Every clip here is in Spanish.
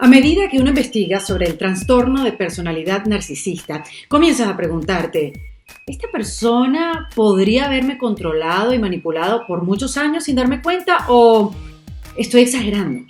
A medida que uno investiga sobre el trastorno de personalidad narcisista, comienzas a preguntarte, ¿esta persona podría haberme controlado y manipulado por muchos años sin darme cuenta o estoy exagerando?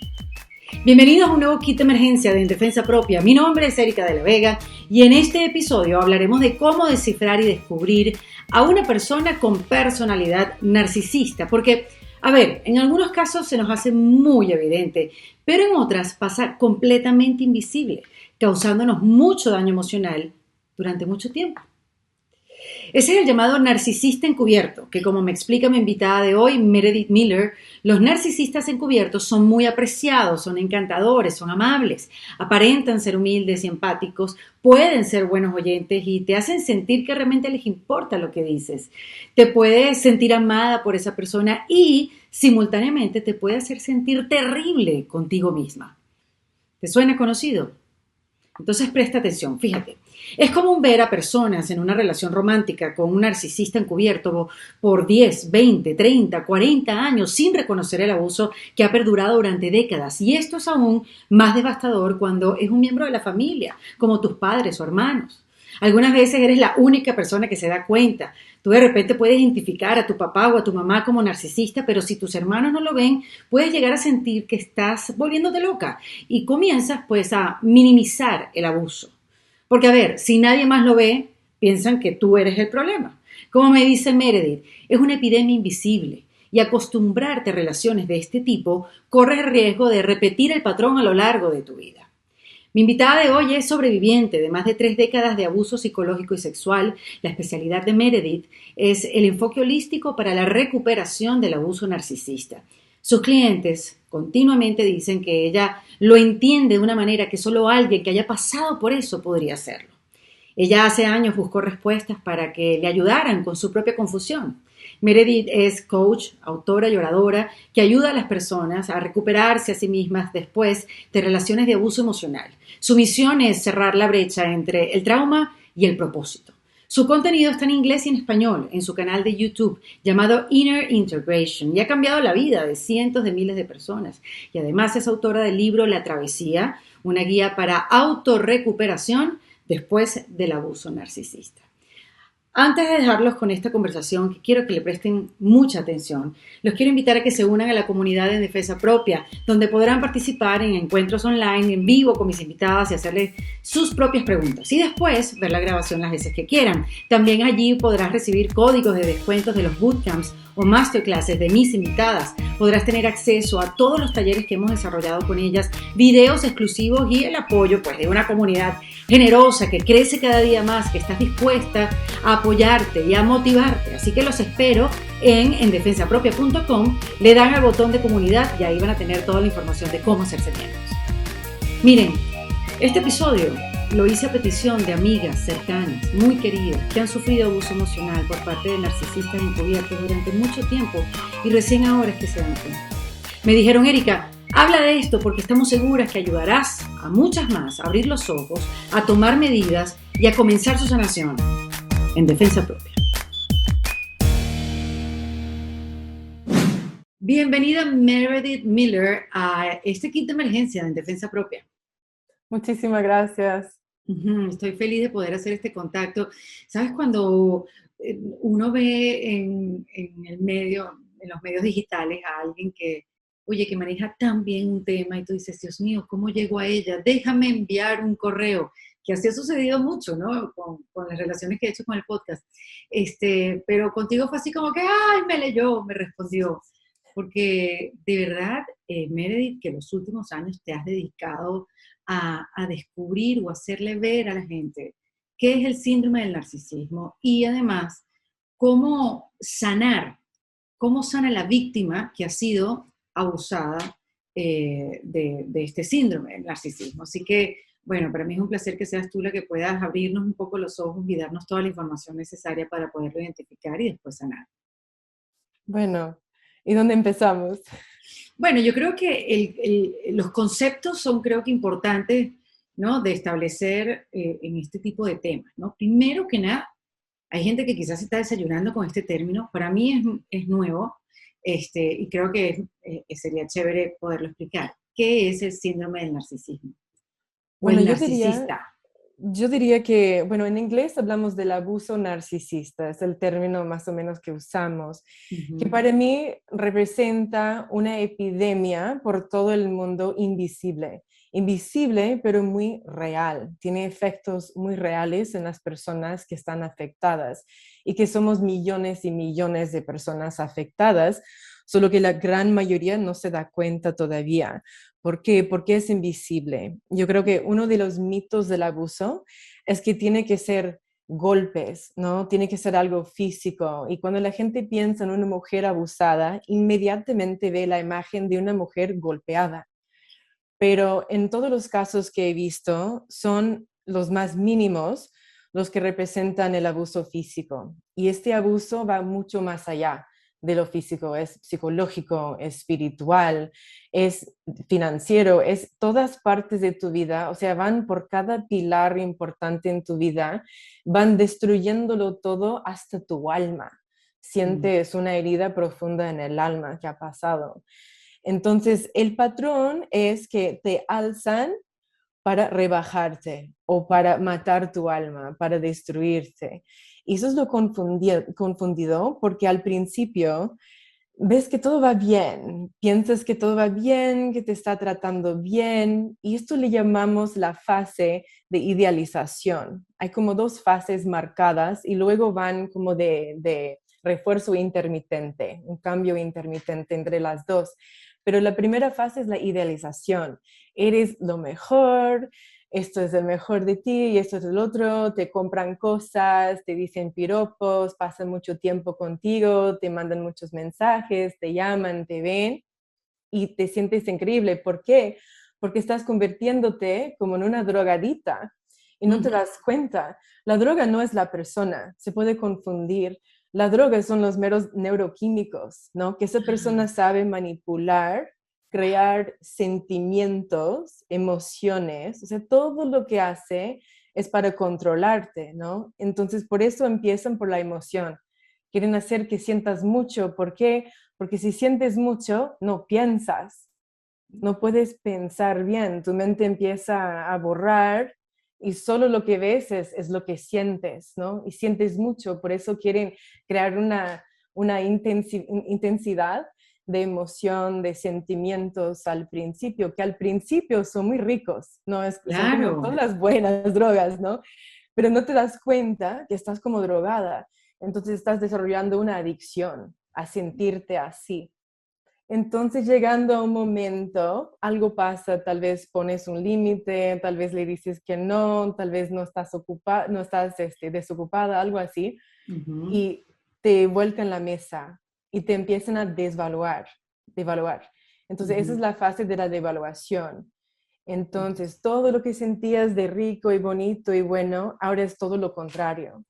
Bienvenidos a un nuevo kit de emergencia de En Defensa Propia. Mi nombre es Erika de la Vega y en este episodio hablaremos de cómo descifrar y descubrir a una persona con personalidad narcisista. Porque, a ver, en algunos casos se nos hace muy evidente, pero en otras pasa completamente invisible, causándonos mucho daño emocional durante mucho tiempo. Ese es el llamado narcisista encubierto, que como me explica mi invitada de hoy, Meredith Miller, los narcisistas encubiertos son muy apreciados, son encantadores, son amables, aparentan ser humildes y empáticos, pueden ser buenos oyentes y te hacen sentir que realmente les importa lo que dices. Te puedes sentir amada por esa persona y simultáneamente te puede hacer sentir terrible contigo misma. ¿Te suena conocido? Entonces presta atención, fíjate. Es común ver a personas en una relación romántica con un narcisista encubierto por 10, 20, 30, 40 años sin reconocer el abuso que ha perdurado durante décadas. Y esto es aún más devastador cuando es un miembro de la familia, como tus padres o hermanos. Algunas veces eres la única persona que se da cuenta. Tú de repente puedes identificar a tu papá o a tu mamá como narcisista, pero si tus hermanos no lo ven, puedes llegar a sentir que estás volviéndote loca y comienzas pues a minimizar el abuso. Porque a ver, si nadie más lo ve, piensan que tú eres el problema. Como me dice Meredith, es una epidemia invisible y acostumbrarte a relaciones de este tipo corres el riesgo de repetir el patrón a lo largo de tu vida. Mi invitada de hoy es sobreviviente de más de 3 décadas de abuso psicológico y sexual. La especialidad de Meredith es el enfoque holístico para la recuperación del abuso narcisista. Sus clientes continuamente dicen que ella lo entiende de una manera que solo alguien que haya pasado por eso podría hacerlo. Ella hace años buscó respuestas para que le ayudaran con su propia confusión. Meredith es coach, autora y oradora que ayuda a las personas a recuperarse a sí mismas después de relaciones de abuso emocional. Su misión es cerrar la brecha entre el trauma y el propósito. Su contenido está en inglés y en español en su canal de YouTube llamado Inner Integration y ha cambiado la vida de cientos de miles de personas. Y además es autora del libro La Travesía, una guía para autorrecuperación después del abuso narcisista. Antes de dejarlos con esta conversación, que quiero que le presten mucha atención, los quiero invitar a que se unan a la comunidad de Defensa Propia, donde podrán participar en encuentros online, en vivo con mis invitadas y hacerles sus propias preguntas. Y después ver la grabación las veces que quieran. También allí podrás recibir códigos de descuentos de los bootcamps o masterclasses de mis invitadas. Podrás tener acceso a todos los talleres que hemos desarrollado con ellas, videos exclusivos y el apoyo pues, de una comunidad generosa que crece cada día más, que estás dispuesta a apoyarte y a motivarte. Así que los espero en endefensapropia.com, le dan al botón de comunidad y ahí van a tener toda la información de cómo hacerse miembros. Miren, este episodio lo hice a petición de amigas cercanas, muy queridas, que han sufrido abuso emocional por parte de narcisistas encubiertos durante mucho tiempo y recién ahora es que se dan cuenta. Me dijeron, Erika, habla de esto porque estamos seguras que ayudarás a muchas más a abrir los ojos, a tomar medidas y a comenzar su sanación en Defensa Propia. Bienvenida Meredith Miller a este kit de emergencia en Defensa Propia. Muchísimas gracias. Estoy feliz de poder hacer este contacto. ¿Sabes? Cuando uno ve en el medio, en los medios digitales a alguien que maneja tan bien un tema y tú dices, Dios mío, ¿cómo llego a ella? Déjame enviar un correo, que así ha sucedido mucho, ¿no? Con las relaciones que he hecho con el podcast. Pero contigo fue así como que, ¡ay, me leyó, me respondió! Porque de verdad, Meredith, que los últimos años te has dedicado a descubrir o hacerle ver a la gente qué es el síndrome del narcisismo y además cómo sana la víctima que ha sido abusada de este síndrome del narcisismo. Así que, bueno, para mí es un placer que seas tú la que puedas abrirnos un poco los ojos y darnos toda la información necesaria para poderlo identificar y después sanar. Bueno, ¿y dónde empezamos? Bueno, yo creo que los conceptos son, creo que importantes, ¿no? De establecer en este tipo de temas, ¿no? Primero que nada, hay gente que quizás está desayunando con este término. Para mí es nuevo y creo que sería chévere poderlo explicar. ¿Qué es el síndrome del narcisismo? o Bueno, el yo diría, narcisista? yo diría que, bueno, en inglés hablamos del abuso narcisista, es el término más o menos que usamos, que Ujú, para mí representa una epidemia por todo el mundo invisible. Invisible, pero muy real. Tiene efectos muy reales en las personas que están afectadas y que somos millones y millones de personas afectadas, solo que la gran mayoría no se da cuenta todavía. ¿Por qué? Porque es invisible. Yo creo que uno de los mitos del abuso es que tiene que ser golpes, ¿no? Tiene que ser algo físico. Y cuando la gente piensa en una mujer abusada, inmediatamente ve la imagen de una mujer golpeada. Pero en todos los casos que he visto, son los más mínimos los que representan el abuso físico. Y este abuso va mucho más allá de lo físico, es psicológico, es espiritual, es financiero, es todas partes de tu vida, o sea, van por cada pilar importante en tu vida, van destruyéndolo todo hasta tu alma. mm, Sientes una herida profunda en el alma que ha pasado. Entonces, el patrón es que te alzan para rebajarte o para matar tu alma, para destruirte. Y eso es lo confundido porque al principio ves que todo va bien, piensas que todo va bien, que te está tratando bien, y esto le llamamos la fase de idealización. Hay como dos fases marcadas y luego van como de refuerzo intermitente, un cambio intermitente entre las dos. Pero la primera fase es la idealización. Eres lo mejor, esto es el mejor de ti y esto es el otro, te compran cosas, te dicen piropos, pasan mucho tiempo contigo, te mandan muchos mensajes, te llaman, te ven y te sientes increíble. ¿Por qué? Porque estás convirtiéndote como en una drogadita y no te ujú. das cuenta. La droga no es la persona, se puede confundir. La droga son los meros neuroquímicos, ¿no? Que esa persona sabe manipular, crear sentimientos, emociones, o sea, todo lo que hace es para controlarte, ¿no? Entonces, por eso empiezan por la emoción. Quieren hacer que sientas mucho. ¿Por qué? Porque si sientes mucho, no piensas, no puedes pensar bien, tu mente empieza a borrar y solo lo que ves es lo que sientes, ¿no? Y sientes mucho, por eso quieren crear una intensidad de emoción, de sentimientos al principio, que al principio son muy ricos, ¿no? Son como todas Claro. las buenas drogas, ¿no? Pero no te das cuenta que estás como drogada, entonces estás desarrollando una adicción a sentirte así. Entonces, llegando a un momento, algo pasa, tal vez pones un límite, tal vez le dices que no, tal vez no estás ocupada, no estás desocupada, algo así, Ujú, y te vuelcan la mesa y te empiezan a devaluar. Entonces, esa es ujú. la fase de la devaluación. Entonces, todo lo que sentías de rico y bonito y bueno, ahora es todo lo contrario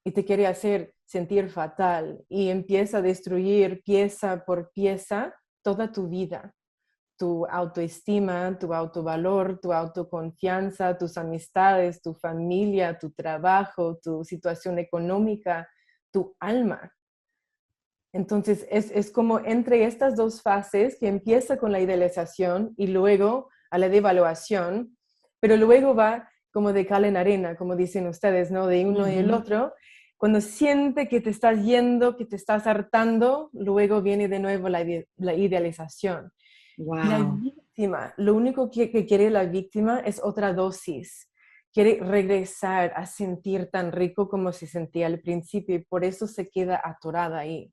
y te quiere hacer sentir fatal y empieza a destruir pieza por pieza toda tu vida, tu autoestima, tu autovalor, tu autoconfianza, tus amistades, tu familia, tu trabajo, tu situación económica, tu alma. Entonces es como entre estas dos fases que empieza con la idealización y luego a la devaluación, pero luego va como de cal en arena, como dicen ustedes, ¿no? De uno y el Ujú. otro. Cuando siente que te estás yendo, que te estás hartando, luego viene de nuevo la idealización. Y la Wow. víctima, lo único que quiere la víctima es otra dosis. Quiere regresar a sentir tan rico como se sentía al principio y por eso se queda atorada ahí.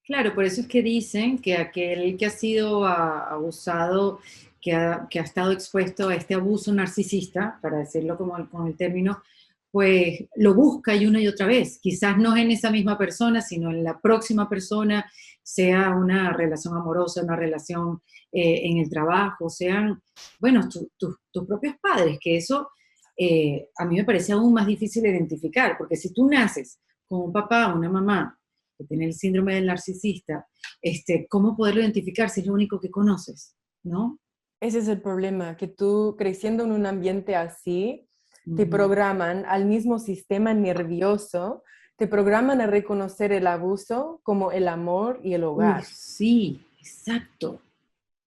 Claro, por eso es que dicen que aquel que ha sido abusado, que ha estado expuesto a este abuso narcisista, para decirlo como con el término, pues lo busca y una y otra vez. Quizás no en esa misma persona, sino en la próxima persona, sea una relación amorosa, una relación en el trabajo, sean, bueno, tus propios padres, que eso a mí me parece aún más difícil de identificar, porque si tú naces con un papá o una mamá que tiene el síndrome del narcisista, ¿cómo poderlo identificar si es lo único que conoces? ¿No? Ese es el problema, que tú creciendo en un ambiente así, te Ujú. programan al mismo sistema nervioso, te programan a reconocer el abuso como el amor y el Uy, hogar. sí, exacto.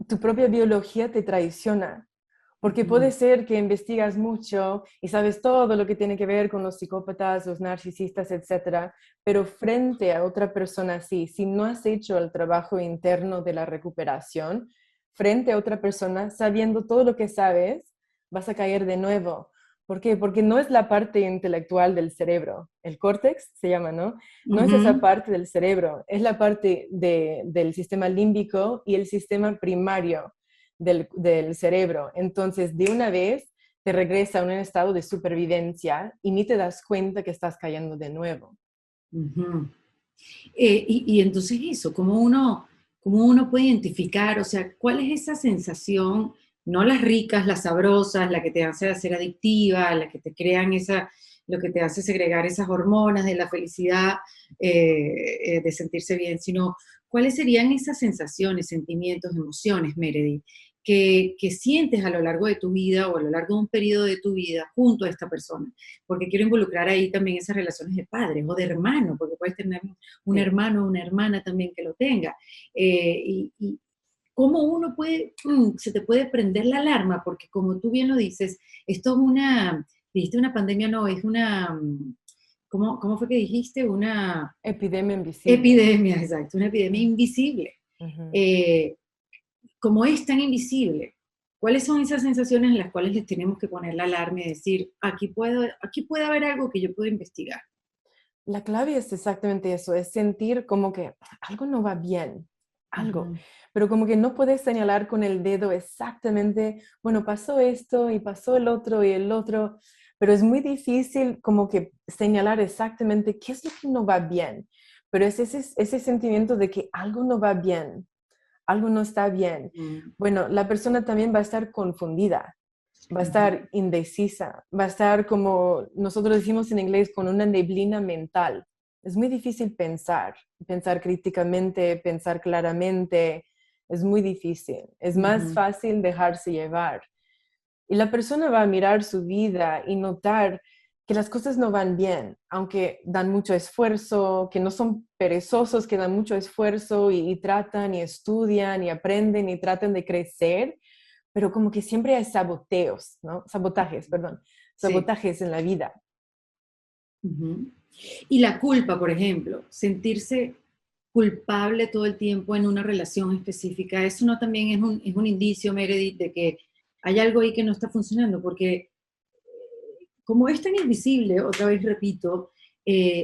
Tu propia biología te traiciona, Porque puede ser que investigas mucho y sabes todo lo que tiene que ver con los psicópatas, los narcisistas, etcétera, pero frente a otra persona así, si no has hecho el trabajo interno de la recuperación, frente a otra persona, sabiendo todo lo que sabes, vas a caer de nuevo. ¿Por qué? Porque no es la parte intelectual del cerebro. El córtex se llama, ¿no? No es esa Ujú. parte del cerebro, es la parte del sistema límbico y el sistema primario del cerebro. Entonces, de una vez te regresa a un estado de supervivencia y ni te das cuenta que estás cayendo de nuevo. Ujú. Y entonces eso, cómo uno puede identificar, o sea, cuál es esa sensación, no las ricas, las sabrosas, la que te hace ser adictiva, la que te crean esa, lo que te hace segregar esas hormonas de la felicidad, de sentirse bien, sino cuáles serían esas sensaciones, sentimientos, emociones, Meredith, que sientes a lo largo de tu vida o a lo largo de un periodo de tu vida junto a esta persona, porque quiero involucrar ahí también esas relaciones de padres o de hermanos, porque puedes tener un Sí. hermano o una hermana también que lo tenga. Y cómo uno puede, se te puede prender la alarma, porque como tú bien lo dices, esto es una, dijiste una pandemia, no, es una, ¿cómo fue que dijiste? Una Epidemia invisible. epidemia, exacto, una epidemia invisible. Ujú. Eh, como es tan invisible, ¿cuáles son esas sensaciones en las cuales les tenemos que poner la alarma y decir, aquí puede haber algo que yo puedo investigar? La clave es exactamente eso, es sentir como que algo no va bien, algo, Ujú, pero como que no puedes señalar con el dedo exactamente, bueno, pasó esto y pasó el otro y el otro, pero es muy difícil como que señalar exactamente qué es lo que no va bien, pero es ese sentimiento de que algo no va bien, algo no está bien. ujú, Bueno, la persona también va a estar confundida, va a ujú, estar indecisa, va a estar como nosotros decimos en inglés, con una neblina mental. Es muy difícil pensar, pensar críticamente, pensar claramente, es muy difícil. Es más ujú, fácil dejarse llevar. Y la persona va a mirar su vida y notar que las cosas no van bien, aunque dan mucho esfuerzo, que no son perezosos, que dan mucho esfuerzo y tratan y estudian y aprenden y tratan de crecer, pero como que siempre hay saboteos, ¿no? Sabotajes, perdón, sí. sabotajes en la vida. Ujú. Y la culpa, por ejemplo, sentirse culpable todo el tiempo en una relación específica, eso no también es un indicio, Meredith, de que hay algo ahí que no está funcionando, porque como es tan invisible, otra vez repito,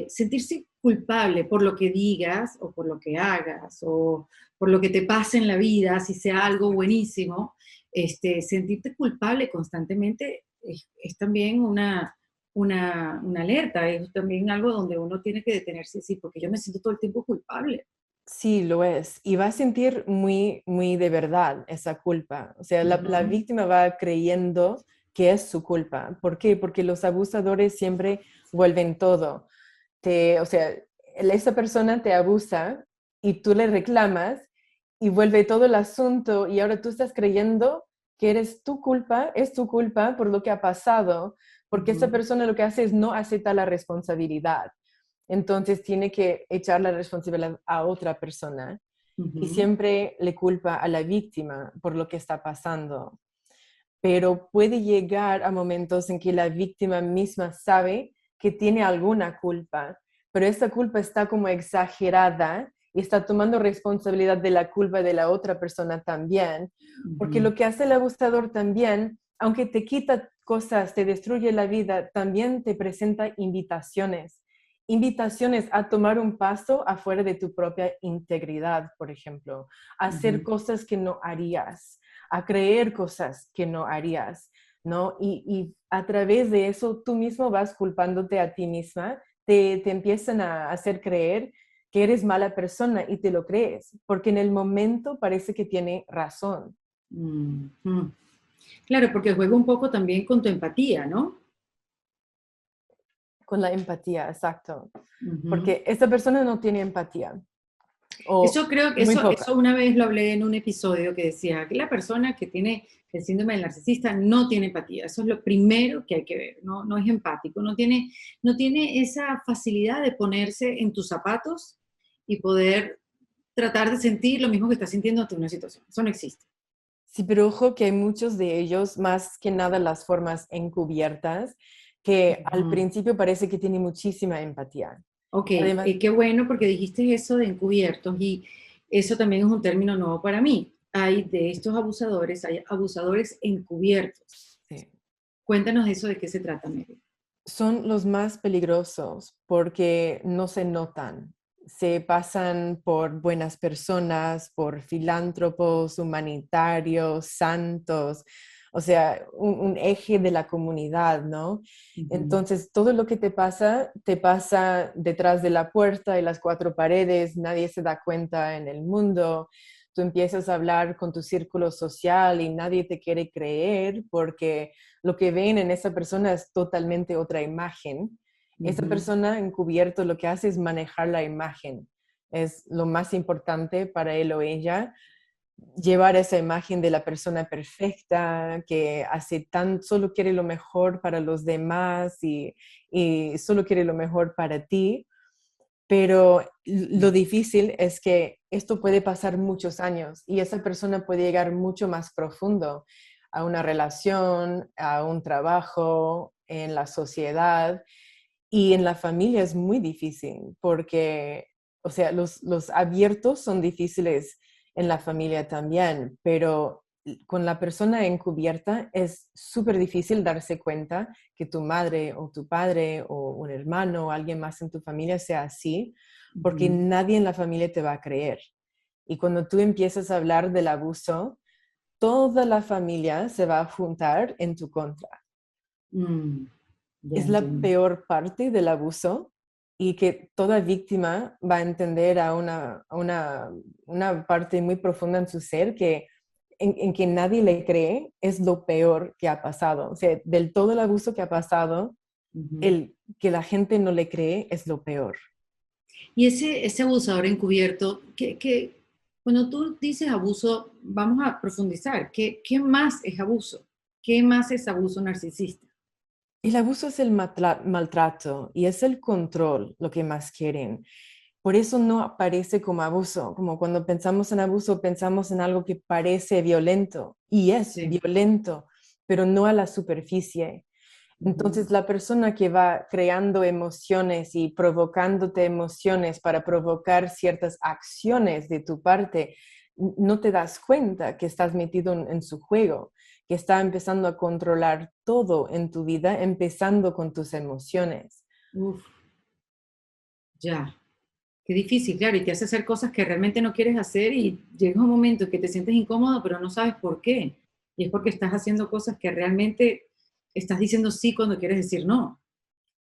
sentirse culpable por lo que digas o por lo que hagas o por lo que te pase en la vida, si sea algo buenísimo, sentirte culpable constantemente es también una alerta, es también algo donde uno tiene que detenerse, sí, porque yo me siento todo el tiempo culpable. Sí, lo es. Y va a sentir muy, muy de verdad esa culpa. O sea, la Ujú, víctima va creyendo que es su culpa. ¿Por qué? Porque los abusadores siempre vuelven todo. O sea, esa persona te abusa y tú le reclamas y vuelve todo el asunto y ahora tú estás creyendo que eres tu culpa, es tu culpa por lo que ha pasado, porque esa ujú, persona lo que hace es no aceptar la responsabilidad. Entonces tiene que echar la responsabilidad a otra persona y ujú, siempre le culpa a la víctima por lo que está pasando. Pero puede llegar a momentos en que la víctima misma sabe que tiene alguna culpa, pero esa culpa está como exagerada y está tomando responsabilidad de la culpa de la otra persona también, porque ujú, lo que hace el abusador también, aunque te quita cosas, te destruye la vida, también te presenta invitaciones. Invitaciones a tomar un paso afuera de tu propia integridad, por ejemplo, a hacer ujú. cosas que no harías, a creer cosas que no harías, ¿no? Y a través de eso tú mismo vas culpándote a ti misma, te empiezan a hacer creer que eres mala persona y te lo crees, porque en el momento parece que tiene razón. Ujú. Claro, porque juega un poco también con tu empatía, ¿no? Con la empatía, exacto. Ujú. Porque esta persona no tiene empatía, o Eso creo que muy poca. eso una vez lo hablé en un episodio que decía que la persona que tiene el síndrome del narcisista no tiene empatía. Eso es lo primero que hay que ver. No, no es empático, no tiene esa facilidad de ponerse en tus zapatos y poder tratar de sentir lo mismo que estás sintiendo ante una situación. Eso no existe. Sí, pero ojo que hay muchos de ellos, más que nada las formas encubiertas, que al Ujú. principio parece que tienen muchísima empatía. Ok, Además, qué bueno porque dijiste eso de encubiertos y eso también es un término nuevo para mí. Hay de estos abusadores, hay abusadores encubiertos. sí, Cuéntanos eso de qué se trata, Mary. son los más peligrosos porque no se notan. Se pasan por buenas personas, por filántropos, humanitarios, santos, o sea, un eje de la comunidad, ¿no? Ujú, Entonces, todo lo que te pasa detrás de la puerta y las cuatro paredes, nadie se da cuenta en el mundo. Tú empiezas a hablar con tu círculo social y nadie te quiere creer porque lo que ven en esa persona es totalmente otra imagen. Esa ujú, persona encubierto lo que hace es manejar la imagen. Es lo más importante para él o ella, llevar esa imagen de la persona perfecta que solo quiere lo mejor para los demás y solo quiere lo mejor para ti. Pero lo difícil es que esto puede pasar muchos años y esa persona puede llegar mucho más profundo a una relación, a un trabajo, en la sociedad y en la familia es muy difícil porque, o sea, los abiertos son difíciles en la familia también, pero con la persona encubierta es súper difícil darse cuenta que tu madre o tu padre o un hermano o alguien más en tu familia sea así, porque ujú. nadie en la familia te va a creer. Y cuando tú empiezas a hablar del abuso, toda la familia se va a juntar en tu contra. Mm, ya Es la entiendo. peor parte del abuso y que toda víctima va a entender una parte muy profunda en su ser que en que nadie le cree es lo peor que ha pasado. O sea, del todo el abuso que ha pasado, Ujú. el que la gente no le cree es lo peor. Y ese abusador encubierto, cuando tú dices abuso, vamos a profundizar. ¿Qué más es abuso? ¿Qué más es abuso narcisista? El abuso es el maltrato y es el control lo que más quieren. Por eso no aparece como abuso, como cuando pensamos en abuso pensamos en algo que parece violento y es Sí. violento, pero no a la superficie. Ujú, Entonces la persona que va creando emociones y provocándote emociones para provocar ciertas acciones de tu parte, no te das cuenta que estás metido en su juego, que está empezando a controlar todo en tu vida, empezando con tus emociones. uf, ya. Qué difícil, claro, y te hace hacer cosas que realmente no quieres hacer y llega un momento en que te sientes incómodo, pero no sabes por qué. Y es porque estás haciendo cosas que realmente estás diciendo sí cuando quieres decir no.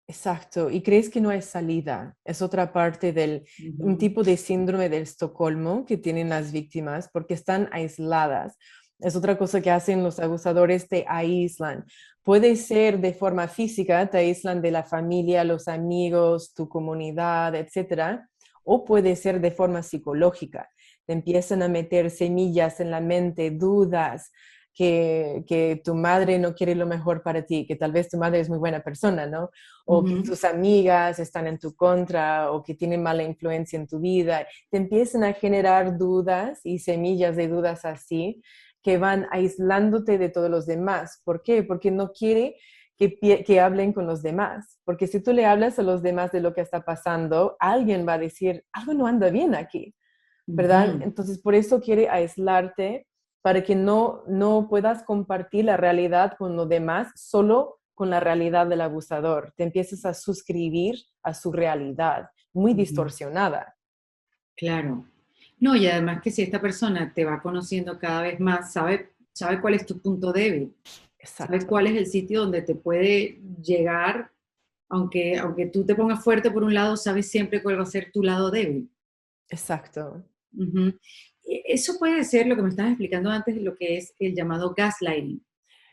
Exacto, y crees que no hay salida. Es otra parte un Ujú, tipo de síndrome del Estocolmo que tienen las víctimas porque están aisladas. Es otra cosa que hacen los abusadores, te aíslan. Puede ser de forma física, te aíslan de la familia, los amigos, tu comunidad, etcétera, o puede ser de forma psicológica. Te empiezan a meter semillas en la mente, dudas, que tu madre no quiere lo mejor para ti, que tal vez tu madre es muy buena persona, ¿no? O que ujú. tus amigas están en tu contra o que tienen mala influencia en tu vida, te empiezan a generar dudas y semillas de dudas así que van aislándote de todos los demás. ¿Por qué? Porque no quiere que hablen con los demás. Porque si tú le hablas a los demás de lo que está pasando, alguien va a decir, algo no anda bien aquí, ¿verdad? Ujú. Entonces, por eso quiere aislarte para que no puedas compartir la realidad con los demás, solo con la realidad del abusador. Te empiezas a suscribir a su realidad, muy Ujú, distorsionada. claro. No, y además que si esta persona te va conociendo cada vez más, sabe cuál es tu punto débil, sabe Exacto, cuál es el sitio donde te puede llegar, aunque tú te pongas fuerte por un lado, sabes siempre cuál va a ser tu lado débil. exacto, Ujú. Eso puede ser lo que me estabas explicando antes de lo que es el llamado gaslighting.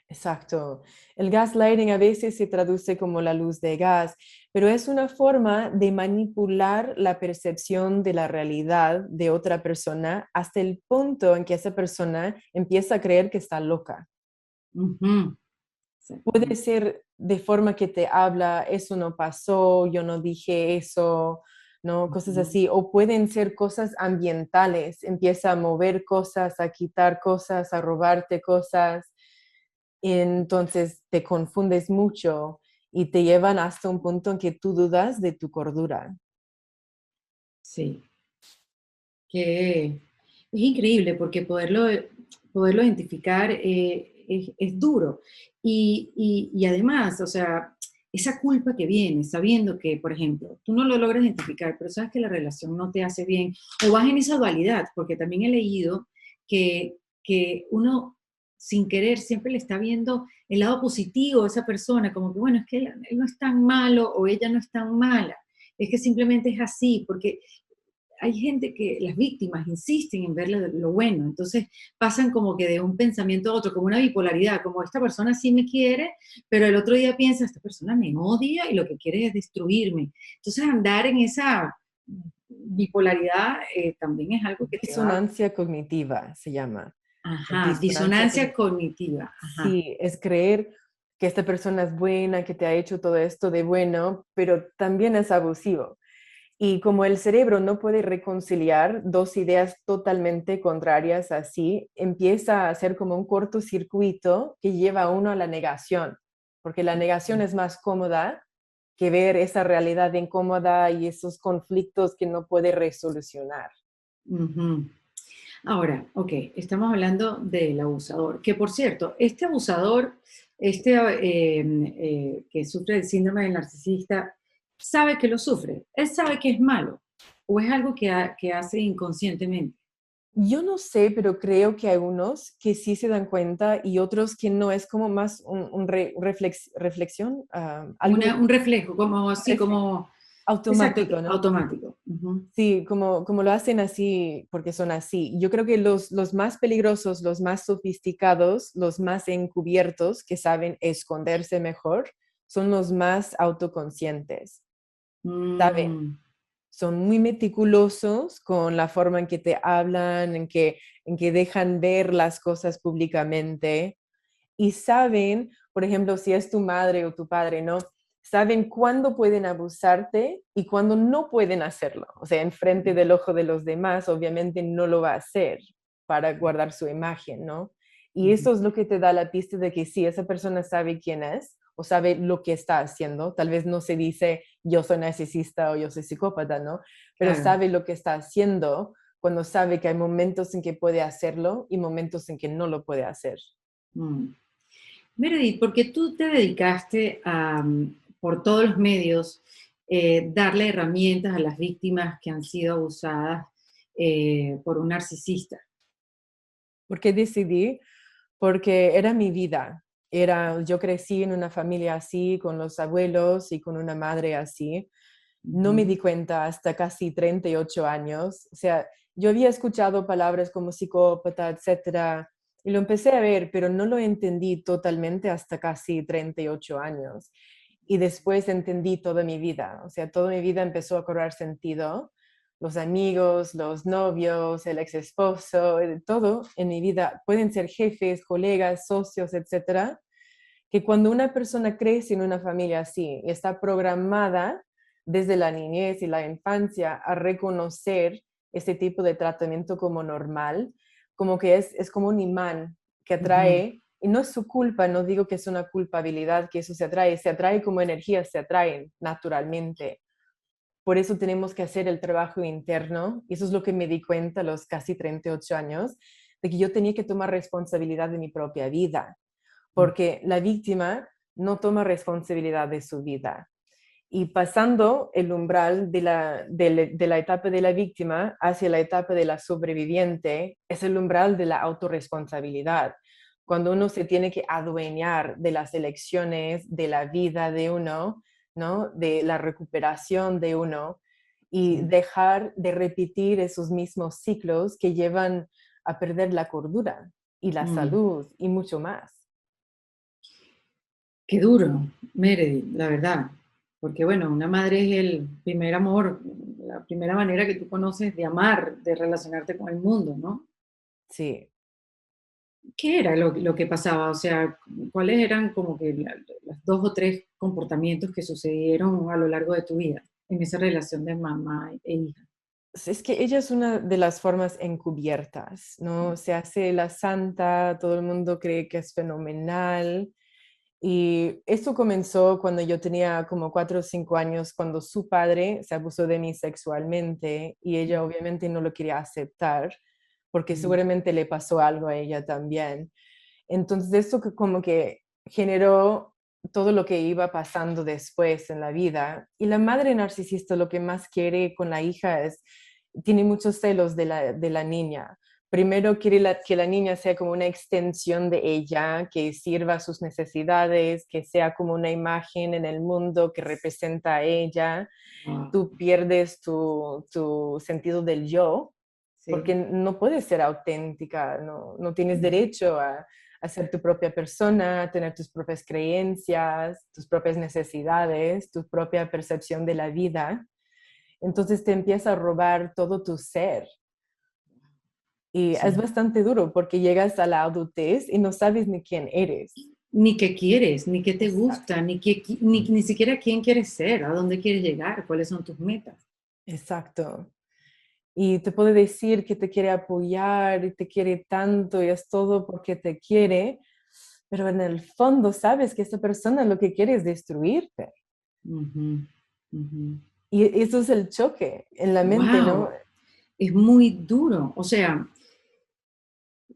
exacto. El gaslighting a veces se traduce como la luz de gas, pero es una forma de manipular la percepción de la realidad de otra persona hasta el punto en que esa persona empieza a creer que está loca. Ujú, Puede exactamente. ser de forma que te habla, eso no pasó, yo no dije eso, ¿no? Cosas Ujú. así. O pueden ser cosas ambientales, empieza a mover cosas, a quitar cosas, a robarte cosas. Y entonces te confundes mucho y te llevan hasta un punto en que tú dudas de tu cordura. Sí, que es increíble porque poderlo identificar es duro. Y además, o sea, esa culpa que viene sabiendo que, por ejemplo, tú no lo logras identificar, pero sabes que la relación no te hace bien, o vas en esa dualidad, porque también he leído que, que uno sin querer siempre le está viendo el lado positivo de esa persona, como que, bueno, es que él no es tan malo o ella no es tan mala, es que simplemente es así, porque hay gente que las víctimas insisten en ver lo bueno, entonces pasan como que de un pensamiento a otro, como una bipolaridad, como esta persona sí me quiere, pero el otro día piensa, esta persona me odia y lo que quiere es destruirme. Entonces andar en esa bipolaridad también es algo que te va, Disonancia cognitiva se llama. ajá, Disonancia disonancia cognitiva. cognitiva, ajá. Sí, es creer que esta persona es buena, que te ha hecho todo esto de bueno, pero también es abusivo. Y como el cerebro no puede reconciliar dos ideas totalmente contrarias así, empieza a hacer como un cortocircuito que lleva a uno a la negación, porque la negación es más cómoda que ver esa realidad incómoda y esos conflictos que no puede resolucionar. Ujú. Ahora, ok, estamos hablando del abusador, que por cierto, este abusador, que sufre del síndrome del narcisista, sabe que lo sufre, él sabe que es malo, o es algo que hace inconscientemente. Yo no sé, pero creo que hay unos que sí se dan cuenta y otros que no. Es como más reflexión, algo Un reflejo, como así, como, exacto, automático, ¿no? automático. Ujú, Sí, como lo hacen así porque son así. Yo creo que los más peligrosos, los más sofisticados, los más encubiertos, que saben esconderse mejor, son los más autoconscientes. Saben, mm, son muy meticulosos con la forma en que te hablan, en que dejan ver las cosas públicamente y saben, por ejemplo, si es tu madre o tu padre, ¿no? Saben cuándo pueden abusarte y cuándo no pueden hacerlo. O sea, enfrente del ojo de los demás, obviamente no lo va a hacer para guardar su imagen, ¿no? Y ujú, eso es lo que te da la pista de que sí, esa persona sabe quién es o sabe lo que está haciendo. Tal vez no se dice yo soy narcisista o yo soy psicópata, ¿no? Pero claro. sabe lo que está haciendo cuando sabe que hay momentos en que puede hacerlo y momentos en que no lo puede hacer. Mm. Meredith, porque tú te dedicaste a, por todos los medios, darle herramientas a las víctimas que han sido abusadas por un narcisista. ¿Por qué decidí? Porque era mi vida. Yo crecí en una familia así, con los abuelos y con una madre así. No me Ujú, di cuenta hasta casi 38 años. O sea, yo había escuchado palabras como psicópata, etcétera, y lo empecé a ver, pero no lo entendí totalmente hasta casi 38 años. Y después entendí toda mi vida. O sea, toda mi vida empezó a cobrar sentido. Los amigos, los novios, el ex esposo, todo en mi vida pueden ser jefes, colegas, socios, etcétera, que cuando una persona crece en una familia así y está programada desde la niñez y la infancia a reconocer este tipo de tratamiento como normal, como que es como un imán que ujú, atrae, y no es su culpa, no digo que es una culpabilidad, que eso se atrae como energía, se atraen naturalmente. Por eso tenemos que hacer el trabajo interno, y eso es lo que me di cuenta a los casi 38 años, de que yo tenía que tomar responsabilidad de mi propia vida, porque la víctima no toma responsabilidad de su vida. Y pasando el umbral de la etapa de la víctima hacia la etapa de la sobreviviente, es el umbral de la autorresponsabilidad. Cuando uno se tiene que adueñar de las elecciones, de la vida de uno, ¿no? De la recuperación de uno y sí. dejar de repetir esos mismos ciclos que llevan a perder la cordura y la Mm. salud y mucho más. Qué duro, Meredith, la verdad. Porque bueno, una madre es el primer amor, la primera manera que tú conoces de amar, de relacionarte con el mundo, ¿no? Sí. ¿Qué era lo que pasaba? O sea, ¿cuáles eran como que los dos o tres comportamientos que sucedieron a lo largo de tu vida? en esa relación de mamá e hija. Es que ella es una de las formas encubiertas, ¿no? Se hace la santa, todo el mundo cree que es fenomenal. Y esto comenzó cuando yo tenía como 4 o 5 años, cuando su padre se abusó de mí sexualmente y ella obviamente no lo quería aceptar porque Mm, seguramente le pasó algo a ella también. Entonces esto que como que generó todo lo que iba pasando después en la vida. Y la madre narcisista lo que más quiere con la hija es, tiene muchos celos de la niña. Primero quiere que la niña sea como una extensión de ella, que sirva a sus necesidades, que sea como una imagen en el mundo que representa a ella. wow, Tú pierdes tu sentido del yo, porque sí. no puedes ser auténtica, no tienes Mm, derecho a ser tu propia persona, a tener tus propias creencias, tus propias necesidades, tu propia percepción de la vida. Entonces te empieza a robar todo tu ser. Y es sí. bastante duro porque llegas a la adultez y no sabes ni quién eres. Ni qué quieres, ni qué te Exacto. gusta, ni siquiera quién quieres ser, a dónde quieres llegar, cuáles son tus metas. Exacto. Y te puede decir que te quiere apoyar y te quiere tanto y es todo porque te quiere, pero en el fondo sabes que esta persona lo que quiere es destruirte. Ujú, ujú. Y eso es el choque en la mente, ¿no? Wow, es muy duro. O sea,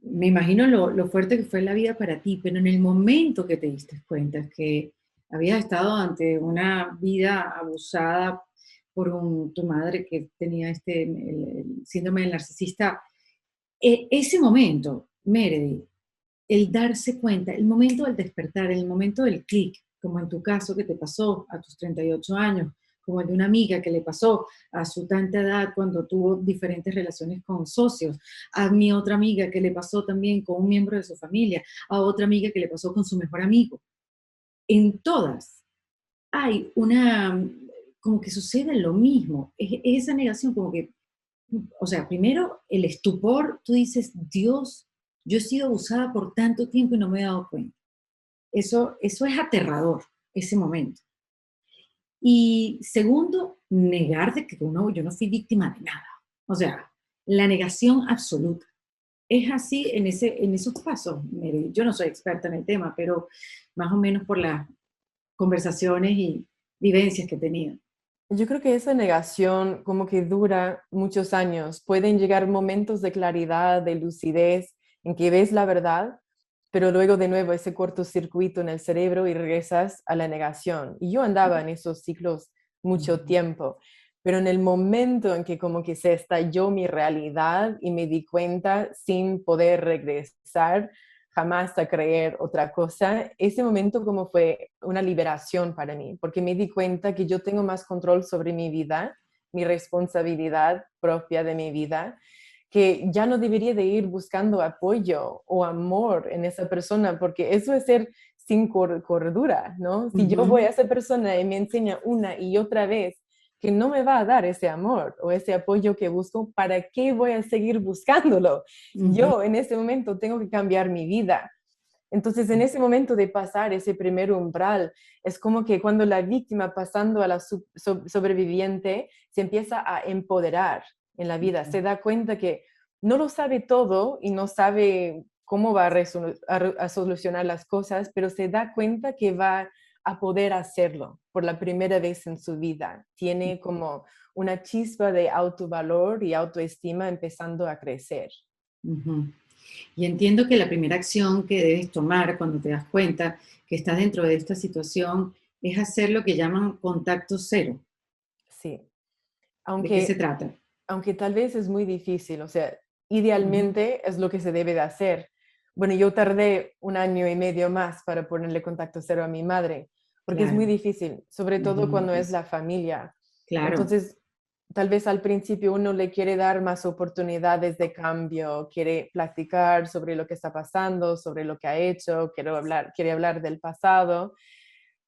me imagino lo fuerte que fue la vida para ti, pero en el momento que te diste cuenta que habías estado ante una vida abusada por tu madre que tenía el síndrome del narcisista, ese momento, Meredith, el darse cuenta, el momento del despertar, el momento del clic, como en tu caso que te pasó a tus 38 años, como el de una amiga que le pasó a su tanta edad cuando tuvo diferentes relaciones con socios, a mi otra amiga que le pasó también con un miembro de su familia, a otra amiga que le pasó con su mejor amigo. En todas hay una, como que sucede lo mismo, es esa negación como que, o sea, primero el estupor, tú dices, Dios, yo he sido abusada por tanto tiempo y no me he dado cuenta. Eso es aterrador, ese momento. Y segundo, negar de que yo no fui víctima de nada. O sea, la negación absoluta. Es así en esos pasos. Mire, yo no soy experta en el tema, pero más o menos por las conversaciones y vivencias que he tenido. Yo creo que esa negación como que dura muchos años. Pueden llegar momentos de claridad, de lucidez, en que ves la verdad, pero luego de nuevo ese cortocircuito en el cerebro y regresas a la negación. Y yo andaba en esos ciclos mucho Ujú, tiempo, pero en el momento en que como que se estalló mi realidad y me di cuenta sin poder regresar jamás a creer otra cosa, ese momento como fue una liberación para mí, porque me di cuenta que yo tengo más control sobre mi vida, mi responsabilidad propia de mi vida, que ya no debería de ir buscando apoyo o amor en esa persona, porque eso es ser sin cordura, ¿no? Si yo ujú, voy a esa persona y me enseña una y otra vez que no me va a dar ese amor o ese apoyo que busco, ¿para qué voy a seguir buscándolo? ujú. Yo en ese momento tengo que cambiar mi vida. Entonces, en ese momento de pasar ese primer umbral, es como que cuando la víctima pasando a la sobreviviente se empieza a empoderar en la vida, se da cuenta que no lo sabe todo y no sabe cómo va a solucionar las cosas, pero se da cuenta que va a poder hacerlo por la primera vez en su vida. Tiene como una chispa de autovalor y autoestima empezando a crecer. Ujú. Y entiendo que la primera acción que debes tomar cuando te das cuenta que estás dentro de esta situación es hacer lo que llaman contacto cero. Sí, ¿De qué se aunque trata? aunque tal vez es muy difícil, o sea, Ujú, idealmente es lo que se debe de hacer. Bueno, yo tardé 1 año y medio más para ponerle contacto cero a mi madre, porque es muy claro, difícil, sobre es todo muy cuando es difícil. la familia. Claro. Entonces, tal vez al principio uno le quiere dar más oportunidades de cambio, quiere platicar sobre lo que está pasando, sobre lo que ha hecho, quiere hablar del pasado,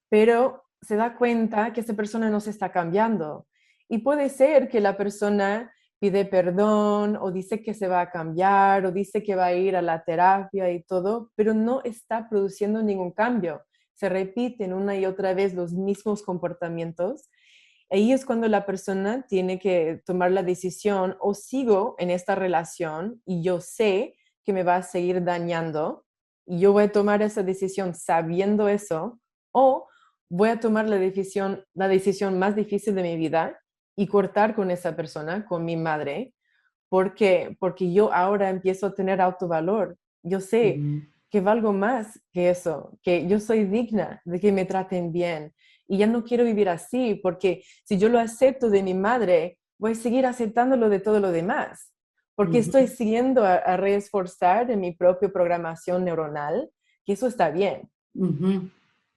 pero se da cuenta que esa persona no se está cambiando. Y puede ser que la persona pide perdón o dice que se va a cambiar o dice que va a ir a la terapia y todo, pero no está produciendo ningún cambio. Se repiten una y otra vez los mismos comportamientos Ahí es cuando la persona tiene que tomar la decisión: o sigo en esta relación y yo sé que me va a seguir dañando y yo voy a tomar esa decisión sabiendo eso, o voy a tomar la decisión más difícil de mi vida y cortar con esa persona, con mi madre. ¿Por qué? Porque yo ahora empiezo a tener autovalor. Yo sé Ujú, que valgo más que eso, que yo soy digna de que me traten bien. Y ya no quiero vivir así, porque si yo lo acepto de mi madre, voy a seguir aceptándolo de todo lo demás, porque ujú, estoy siguiendo a reforzar en mi propia programación neuronal que eso está bien. ujú, ujú.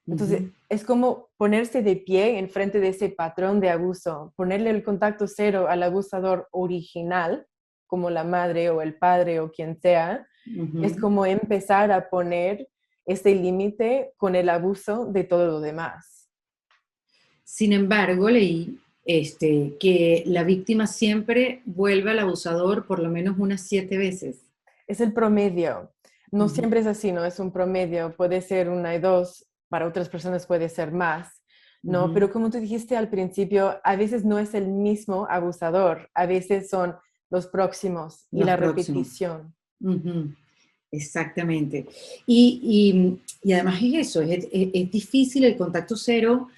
Entonces, es como ponerse de pie en frente de ese patrón de abuso, ponerle el contacto cero al abusador original, como la madre o el padre o quien sea. Es Ujú. como empezar a poner ese límite con el abuso de todo lo demás. Sin embargo, leí que la víctima siempre vuelve al abusador por lo menos unas 7 veces. Es el promedio. No Ujú, siempre es así, ¿no? Es un promedio. Puede ser una y dos, para otras personas puede ser más, ¿no? ujú. Pero como tú dijiste al principio, a veces no es el mismo abusador, a veces son los próximos y Los la próximos. repetición. Ujú, exactamente. Y además es eso, es difícil el contacto cero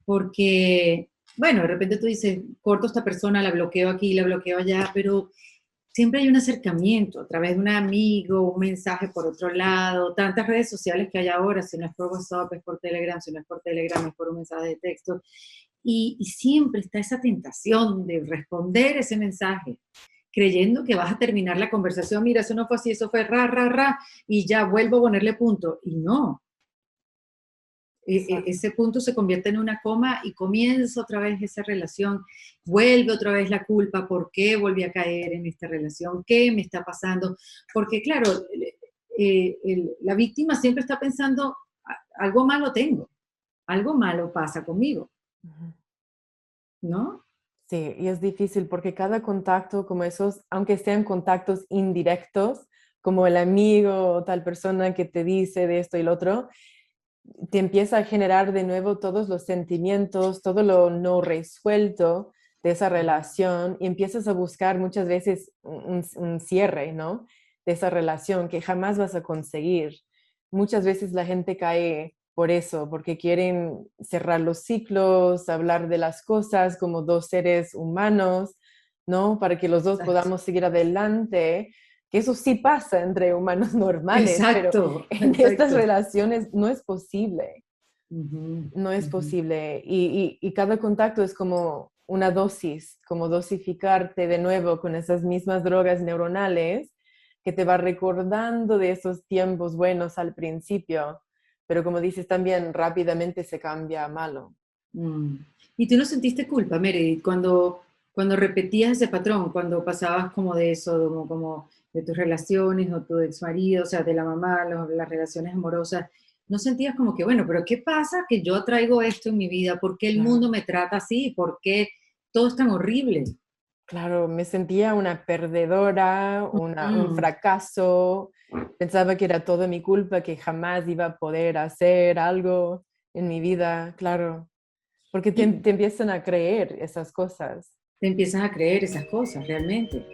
porque, bueno, de repente tú dices, corto a esta persona, la bloqueo aquí, la bloqueo allá, pero siempre hay un acercamiento a través de un amigo, un mensaje por otro lado, tantas redes sociales que hay ahora, si no es por WhatsApp, es por Telegram, si no es por Telegram, es por un mensaje de texto. Y siempre está esa tentación de responder ese mensaje, creyendo que vas a terminar la conversación, mira, eso no fue así, eso fue ra, ra, ra, y ya vuelvo a ponerle punto. Y no, Exacto. ese punto se convierte en una coma y comienza otra vez esa relación, vuelve otra vez la culpa, ¿por qué volví a caer en esta relación? ¿Qué me está pasando? Porque claro, la víctima siempre está pensando, algo malo tengo, algo malo pasa conmigo, Ujú. ¿no? Sí, y es difícil porque cada contacto como esos, aunque sean contactos indirectos, como el amigo o tal persona que te dice de esto y lo otro, te empieza a generar de nuevo todos los sentimientos, todo lo no resuelto de esa relación, y empiezas a buscar muchas veces un cierre, ¿no? De esa relación que jamás vas a conseguir. Muchas veces la gente cae por eso, porque quieren cerrar los ciclos, hablar de las cosas como dos seres humanos, ¿no? Para que los dos Exacto. podamos seguir adelante, que eso sí pasa entre humanos normales, pero Exacto, en estas exacto. relaciones no es posible, Ujú, no es ujú. posible. Y cada contacto es como una dosis, como dosificarte de nuevo con esas mismas drogas neuronales que te va recordando de esos tiempos buenos al principio, pero como dices también, rápidamente se cambia a malo. Mm. ¿Y tú no sentiste culpa, Meredith, cuando repetías ese patrón, cuando pasabas como de eso, como de tus relaciones o tu ex marido, o sea, de la mamá, las relaciones amorosas? ¿No sentías como que, bueno, pero qué pasa que yo traigo esto en mi vida? ¿Por qué el mundo Claro. me trata así? ¿Por qué todo es tan horrible? Claro, me sentía una perdedora, un Mm, fracaso. Pensaba que era todo mi culpa, que jamás iba a poder hacer algo en mi vida, claro, porque te, y te empiezan a creer esas cosas. te empiezas a creer esas cosas realmente.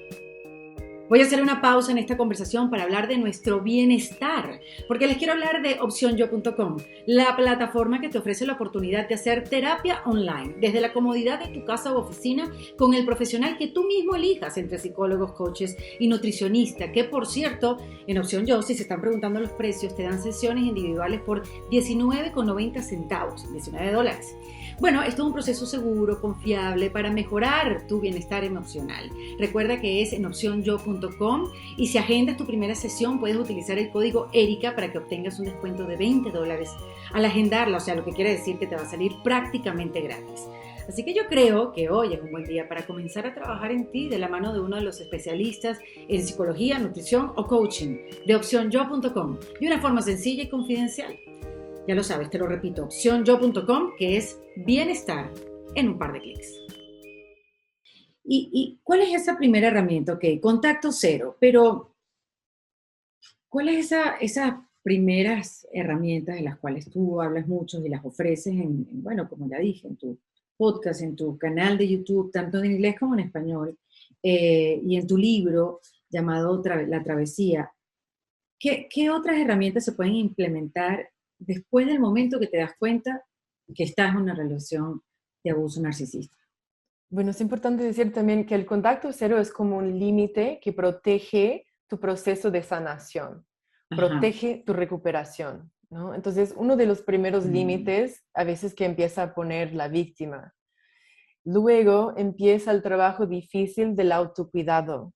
Voy a hacer una pausa en esta conversación para hablar de nuestro bienestar, porque les quiero hablar de opcionyo.com, la plataforma que te ofrece la oportunidad de hacer terapia online desde la comodidad de tu casa u oficina con el profesional que tú mismo elijas entre psicólogos, coaches y nutricionista, que por cierto, en Opción Yo, si se están preguntando los precios, te dan sesiones individuales por 19,90 centavos, $19. Bueno, esto es un proceso seguro, confiable para mejorar tu bienestar emocional. Recuerda que es en opcionyo.com y si agendas tu primera sesión puedes utilizar el código ERICA para que obtengas un descuento de $20 al agendarla, o sea, lo que quiere decir que te va a salir prácticamente gratis. Así que yo creo que hoy es un buen día para comenzar a trabajar en ti de la mano de uno de los especialistas en psicología, nutrición o coaching de opcionyo.com de una forma sencilla y confidencial. Ya lo sabes, te lo repito, opcionyo.com, que es bienestar en un par de clics. ¿Y cuál es esa primera herramienta? Ok, contacto cero, pero ¿cuál es esas primeras herramientas de las cuales tú hablas mucho y las ofreces bueno, como ya dije, podcast, en tu canal de YouTube, tanto en inglés como en español, y en tu libro llamado La Travesía, ¿qué otras herramientas se pueden implementar después del momento que te das cuenta que estás en una relación de abuso narcisista? Bueno, es importante decir también que el contacto cero es como un límite que protege tu proceso de sanación, Ajá. protege tu recuperación, ¿no? Entonces, uno de los primeros Mm, límites a veces que empieza a poner la víctima. Luego empieza el trabajo difícil del autocuidado,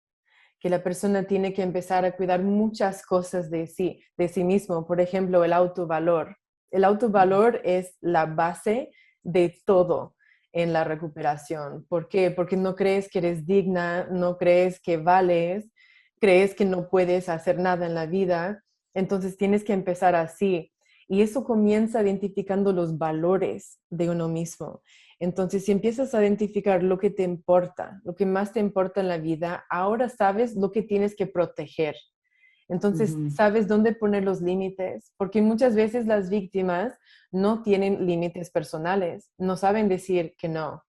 que la persona tiene que empezar a cuidar muchas cosas de sí mismo. Por ejemplo, el autovalor. El mm, autovalor es la base de todo en la recuperación. ¿Por qué? Porque no crees que eres digna, no crees que vales, crees que no puedes hacer nada en la vida. Entonces tienes que empezar así. Y eso comienza identificando los valores de uno mismo. Entonces, si empiezas a identificar lo que te importa, lo que más te importa en la vida, ahora sabes lo que tienes que proteger. Entonces, ujú, sabes dónde poner los límites, porque muchas veces las víctimas no tienen límites personales, no saben decir que no,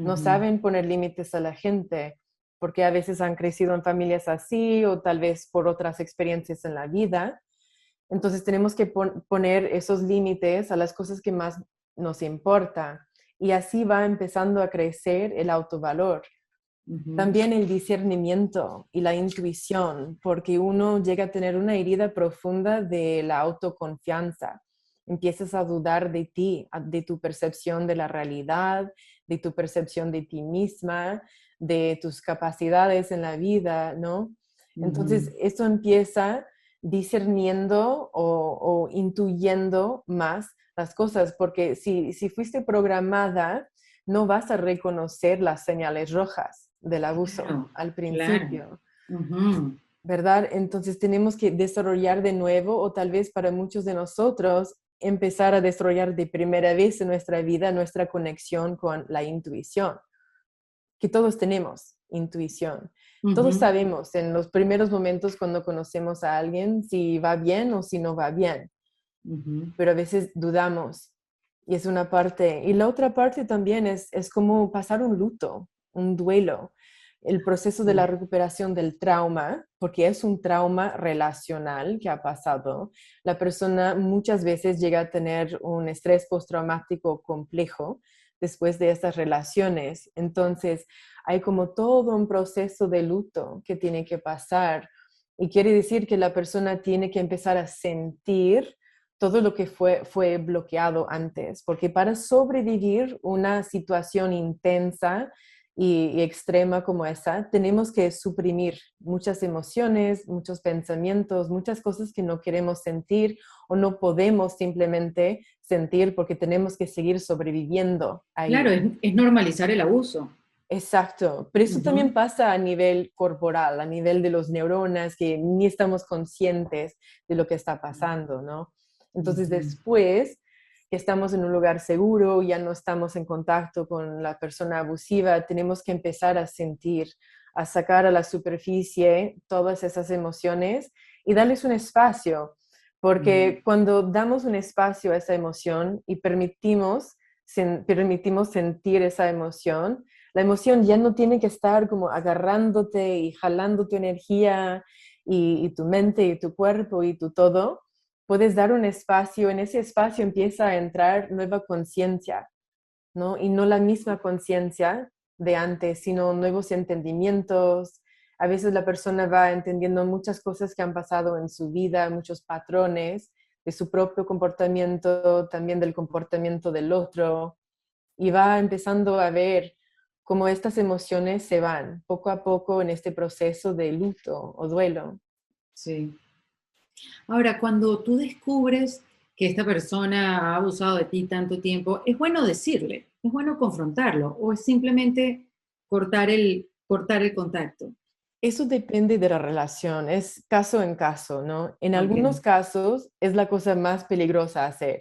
no ujú. saben poner límites a la gente, porque a veces han crecido en familias así o tal vez por otras experiencias en la vida. Entonces tenemos que poner esos límites a las cosas que más nos importa y así va empezando a crecer el autovalor. Ujú, También el discernimiento y la intuición, porque uno llega a tener una herida profunda de la autoconfianza. Empiezas a dudar de ti, de tu percepción de la realidad, de tu percepción de ti misma, de tus capacidades en la vida, ¿no? ujú. Entonces, esto empieza discerniendo o intuyendo más las cosas, porque si fuiste programada, no vas a reconocer las señales rojas del abuso Claro, al claro. principio, Ujú, ¿verdad? Entonces tenemos que desarrollar de nuevo o tal vez para muchos de nosotros empezar a desarrollar de primera vez en nuestra vida nuestra conexión con la intuición, que todos tenemos intuición. Todos ujú, sabemos en los primeros momentos cuando conocemos a alguien si va bien o si no va bien, ujú. pero a veces dudamos. Y es una parte. Y la otra parte también es como pasar un luto, un duelo, el proceso de la Sí. recuperación del trauma, porque es un trauma relacional que ha pasado. La persona muchas veces llega a tener un estrés postraumático complejo después de estas relaciones. Entonces, hay como todo un proceso de luto que tiene que pasar. Y quiere decir que la persona tiene que empezar a sentir todo lo que fue bloqueado antes, porque para sobrevivir una situación intensa y extrema como esa, tenemos que suprimir muchas emociones, muchos pensamientos, muchas cosas que no queremos sentir o no podemos simplemente sentir porque tenemos que seguir sobreviviendo Claro, ahí. es normalizar el abuso. Exacto, pero eso también Ujú, pasa a nivel corporal, a nivel de los neuronas, que ni estamos conscientes de lo que está pasando, ¿no? Entonces ujú. después que estamos en un lugar seguro, ya no estamos en contacto con la persona abusiva, tenemos que empezar a sentir, a sacar a la superficie todas esas emociones y darles un espacio, Mm, porque cuando damos un espacio a esa emoción y permitimos sentir esa emoción, la emoción ya no tiene que estar como agarrándote y jalando tu energía y tu mente y tu cuerpo y tu todo. Puedes dar un espacio, en ese espacio empieza a entrar nueva conciencia, ¿no? Y no la misma conciencia de antes, sino nuevos entendimientos. A veces la persona va entendiendo muchas cosas que han pasado en su vida, muchos patrones de su propio comportamiento, también del comportamiento del otro, y va empezando a ver cómo estas emociones se van poco a poco en este proceso de luto o duelo. sí. Ahora, cuando tú descubres que esta persona ha abusado de ti tanto tiempo, ¿es bueno decirle? ¿Es bueno confrontarlo? ¿O es simplemente cortar el contacto? Eso depende de la relación, es caso en caso, ¿no? En Ok. algunos casos es la cosa más peligrosa a hacer.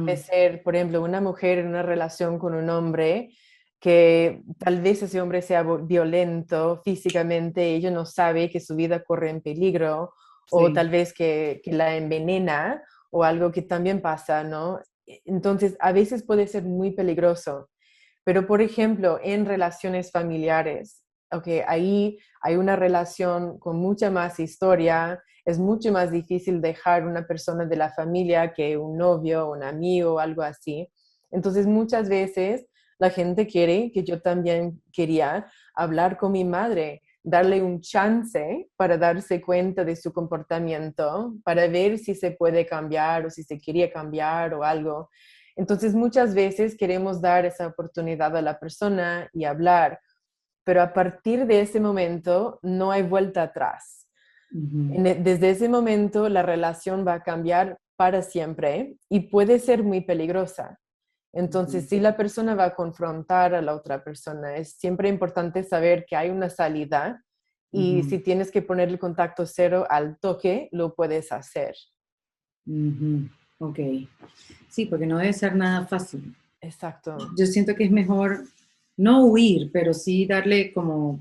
Puede Ujú, ser, por ejemplo, una mujer en una relación con un hombre que tal vez ese hombre sea violento físicamente, ella no sabe que su vida corre en peligro, o sí. tal vez que la envenena, o algo que también pasa, ¿no? Entonces, a veces puede ser muy peligroso, Pero, por ejemplo, en relaciones familiares, okay, ahí hay una relación con mucha más historia, es mucho más difícil dejar una persona de la familia que un novio, un amigo, algo así. Entonces, muchas veces la gente quiere, que yo también quería, hablar con mi madre, darle un chance para darse cuenta de su comportamiento, para ver si se puede cambiar o si se quería cambiar o algo. Entonces, muchas veces queremos dar esa oportunidad a la persona y hablar, pero a partir de ese momento no hay vuelta atrás. Ujú, Desde ese momento la relación va a cambiar para siempre y puede ser muy peligrosa. Entonces, ujú, si la persona va a confrontar a la otra persona, es siempre importante saber que hay una salida y ujú, si tienes que poner el contacto cero al toque, lo puedes hacer. ujú. Ok. Sí, porque no debe ser nada fácil. Exacto. Yo siento que es mejor no huir, pero sí darle como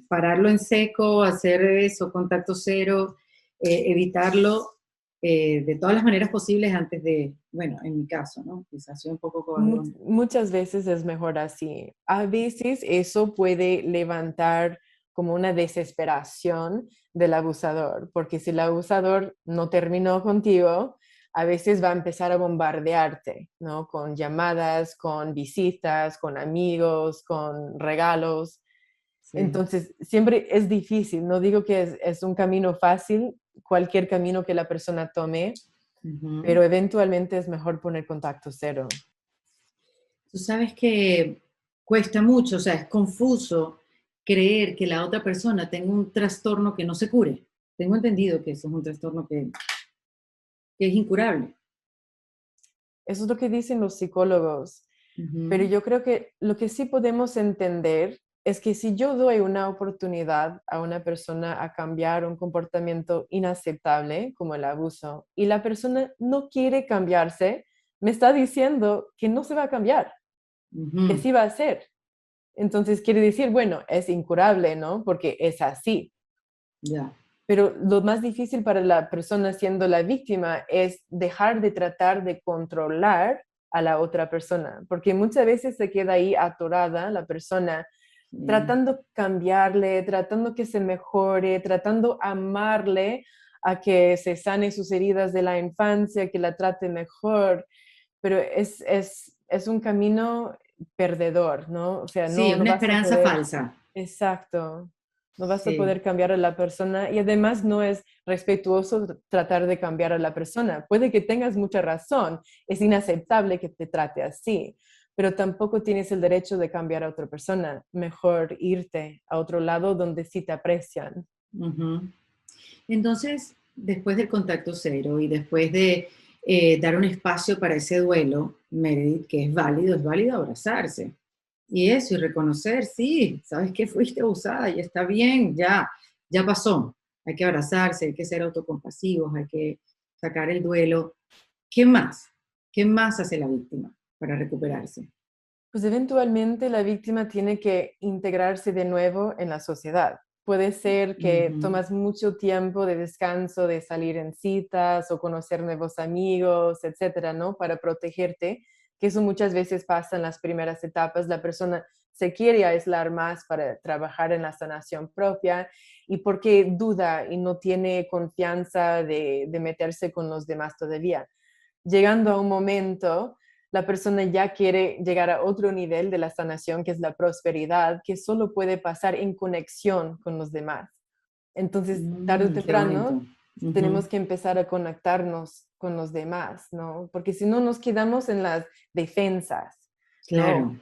pararlo en seco, hacer eso, contacto cero, evitarlo de todas las maneras posibles antes de, bueno, en mi caso, ¿no? Quizás soy un poco cobarde. Muchas veces es mejor así. A veces eso puede levantar como una desesperación del abusador, porque si el abusador no terminó contigo, a veces va a empezar a bombardearte, ¿no? Con llamadas, con visitas, con amigos, con regalos. Sí. Entonces, siempre es difícil. No digo que es un camino fácil, cualquier camino que la persona tome, Ujú. pero eventualmente es mejor poner contacto cero. Tú sabes que cuesta mucho, o sea, es confuso creer que la otra persona tenga un trastorno que no se cure. Tengo entendido que eso es un trastorno que es incurable. Eso es lo que dicen los psicólogos, pero Ujú, yo creo que lo que sí podemos entender es que si yo doy una oportunidad a una persona a cambiar un comportamiento inaceptable como el abuso y la persona no quiere cambiarse, me está diciendo que no se va a cambiar, que ujú, sí va a ser. Entonces quiere decir, bueno, es incurable, ¿no? Porque es así. ya. Pero lo más difícil para la persona siendo la víctima es dejar de tratar de controlar a la otra persona, porque muchas veces se queda ahí atorada la persona Sí. tratando cambiarle, tratando que se mejore, tratando amarle a que se sane sus heridas de la infancia, que la trate mejor, pero es un camino perdedor, ¿no? O sea, Sí, es no una vas a esperanza poder. falsa. Exacto. No vas a Sí. poder cambiar a la persona y además no es respetuoso tratar de cambiar a la persona. Puede que tengas mucha razón, es inaceptable que te trate así, pero tampoco tienes el derecho de cambiar a otra persona. Mejor irte a otro lado donde sí te aprecian. Ujú. Entonces, después del contacto cero y después de dar un espacio para ese duelo, Meredith, que es válido abrazarse. Y eso, y reconocer, sí, sabes que fuiste abusada y está bien, ya pasó. Hay que abrazarse, hay que ser autocompasivos, hay que sacar el duelo. ¿Qué más? ¿Qué más hace la víctima para recuperarse? Pues eventualmente la víctima tiene que integrarse de nuevo en la sociedad. Puede ser que Ujú, tomas mucho tiempo de descanso, de salir en citas o conocer nuevos amigos, etcétera, ¿no? Para protegerte, que eso muchas veces pasa en las primeras etapas. La persona se quiere aislar más para trabajar en la sanación propia y porque duda y no tiene confianza de meterse con los demás todavía. Llegando a un momento la persona ya quiere llegar a otro nivel de la sanación, que es la prosperidad, que solo puede pasar en conexión con los demás. Entonces, tarde o qué bonito. temprano, Ujú, tenemos que empezar a conectarnos con los demás, ¿no? Porque si no, nos quedamos en las defensas, ¿no? claro,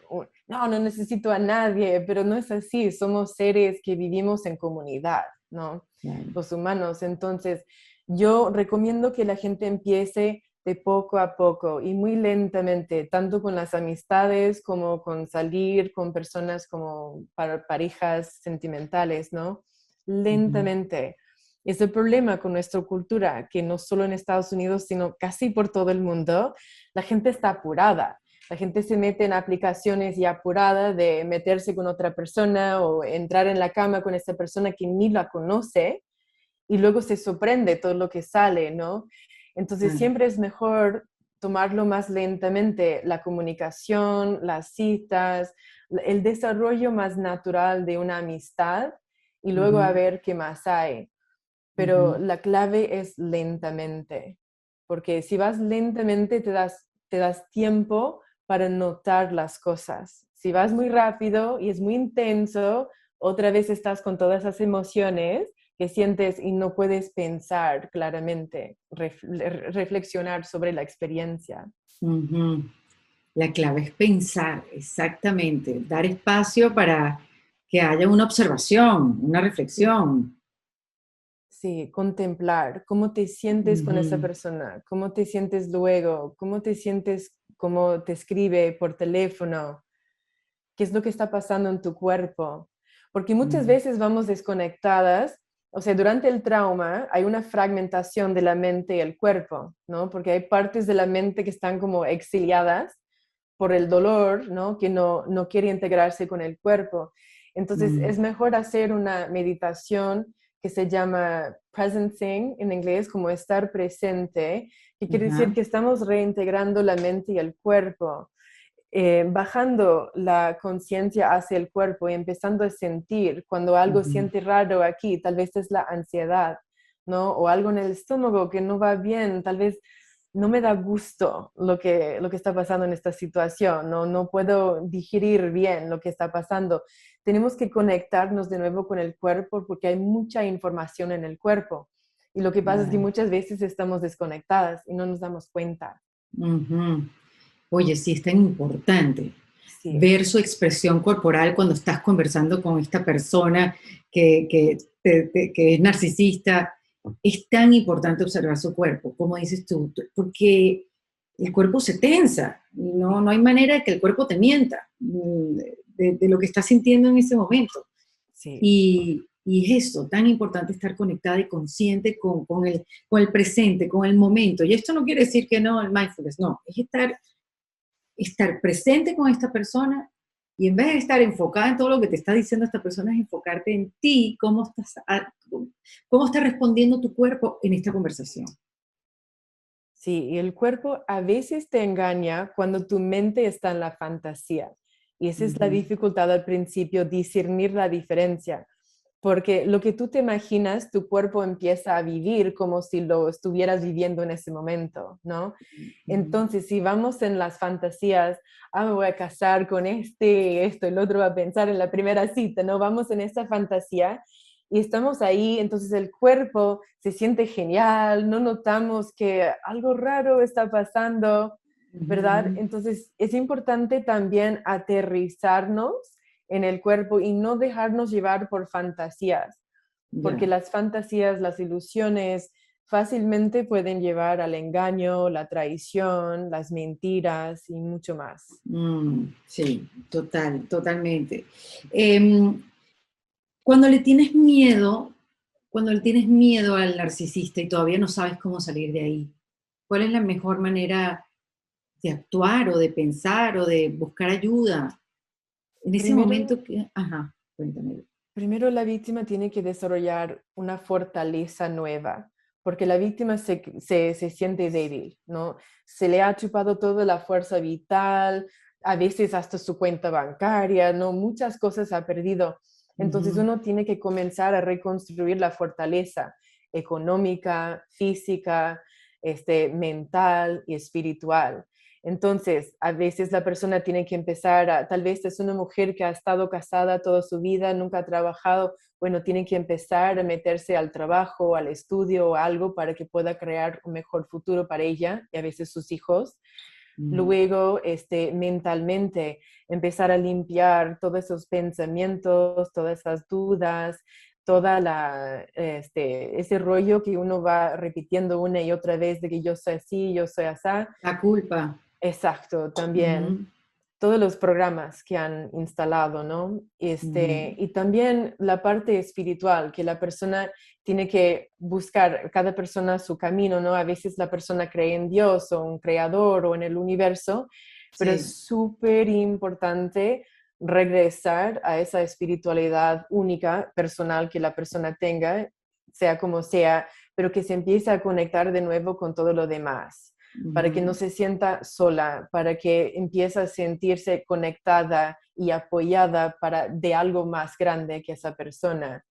No, no necesito a nadie, pero no es así, somos seres que vivimos en comunidad, ¿no? claro. Los humanos. Entonces, yo recomiendo que la gente empiece de poco a poco y muy lentamente, tanto con las amistades como con salir con personas como para parejas sentimentales, ¿no? Ujú, Lentamente. Es el problema con nuestra cultura, que no solo en Estados Unidos, sino casi por todo el mundo, la gente está apurada. La gente se mete en aplicaciones y apurada de meterse con otra persona o entrar en la cama con esa persona que ni la conoce y luego se sorprende todo lo que sale, ¿no? Entonces claro. siempre es mejor tomarlo más lentamente, la comunicación, las citas, el desarrollo más natural de una amistad y luego a Ujú, ver qué más hay. Pero ujú. la clave es lentamente, porque si vas lentamente te das tiempo para notar las cosas. Si vas muy rápido y es muy intenso, otra vez estás con todas esas emociones que sientes y no puedes pensar claramente, reflexionar sobre la experiencia. Ujú. La clave es pensar, exactamente, dar espacio para que haya una observación, una reflexión. Sí, contemplar cómo te sientes con esa Ujú, persona, cómo te sientes luego, cómo te sientes, cómo te escribe por teléfono, qué es lo que está pasando en tu cuerpo. Porque muchas ujú. veces vamos desconectadas, o sea, durante el trauma hay una fragmentación de la mente y el cuerpo, ¿no? Porque hay partes de la mente que están como exiliadas por el dolor, ¿no? Que no quiere integrarse con el cuerpo. Entonces Mm, es mejor hacer una meditación que se llama presencing en inglés, como estar presente, que quiere decir ajá, que estamos reintegrando la mente y el cuerpo, bajando la conciencia hacia el cuerpo y empezando a sentir cuando algo ujú. siente raro aquí, tal vez es la ansiedad, ¿no? O algo en el estómago que no va bien, tal vez no me da gusto lo que está pasando en esta situación, no puedo digerir bien lo que está pasando. Tenemos que conectarnos de nuevo con el cuerpo porque hay mucha información en el cuerpo. Y lo que pasa es que Claro. muchas veces estamos desconectadas y no nos damos cuenta. Ujú. Oye, sí, es tan importante Sí, ver su expresión corporal cuando estás conversando con esta persona que es narcisista. Es tan importante observar su cuerpo, como dices tú, porque el cuerpo se tensa. Y no hay manera de que el cuerpo te mienta de lo que estás sintiendo en ese momento. sí. Y es eso, tan importante estar conectada y consciente con el presente, con el momento. Y esto no quiere decir que no, el mindfulness, no, es estar presente con esta persona y en vez de estar enfocada en todo lo que te está diciendo esta persona, es enfocarte en ti, cómo está respondiendo tu cuerpo en esta conversación. Sí, y el cuerpo a veces te engaña cuando tu mente está en la fantasía. Y esa es la Ujú, dificultad al principio, discernir la diferencia. Porque lo que tú te imaginas, tu cuerpo empieza a vivir como si lo estuvieras viviendo en ese momento, ¿no? ujú, Entonces, si vamos en las fantasías, me voy a casar con este, esto, el otro va a pensar en la primera cita, ¿no? Vamos en esa fantasía y estamos ahí, entonces el cuerpo se siente genial, no notamos que algo raro está pasando, ¿verdad? ujú. Entonces es importante también aterrizarnos en el cuerpo y no dejarnos llevar por fantasías, porque Ya. las fantasías, las ilusiones fácilmente pueden llevar al engaño, la traición, las mentiras y mucho más. Sí, totalmente. Em, cuando le tienes miedo, cuando le tienes miedo al narcisista y todavía no sabes cómo salir de ahí, ¿cuál es la mejor manera de actuar o de pensar o de buscar ayuda? En ese Primero, momento que, ajá, cuéntame. Primero la víctima tiene que desarrollar una fortaleza nueva, porque la víctima se siente débil, ¿no? Se le ha chupado toda la fuerza vital, a veces hasta su cuenta bancaria, ¿no? Muchas cosas ha perdido. Entonces Ujú, uno tiene que comenzar a reconstruir la fortaleza económica, física, mental y espiritual. Entonces, a veces la persona tiene que empezar tal vez es una mujer que ha estado casada toda su vida, nunca ha trabajado, bueno, tiene que empezar a meterse al trabajo, al estudio o algo para que pueda crear un mejor futuro para ella y a veces sus hijos. mm, Luego, mentalmente, empezar a limpiar todos esos pensamientos, todas esas dudas, ese rollo que uno va repitiendo una y otra vez de que yo soy así, yo soy así. la culpa. Exacto, también Ujú, todos los programas que han instalado, ¿no? ujú, Y también la parte espiritual, que la persona tiene que buscar, cada persona su camino, ¿no? A veces la persona cree en Dios o un creador o en el universo, pero sí. es súper importante regresar a esa espiritualidad única, personal que la persona tenga, sea como sea, pero que se empiece a conectar de nuevo con todo lo demás. para que no Ujú. se sienta sola, para que empiece a sentirse conectada y apoyada de algo más grande que esa persona.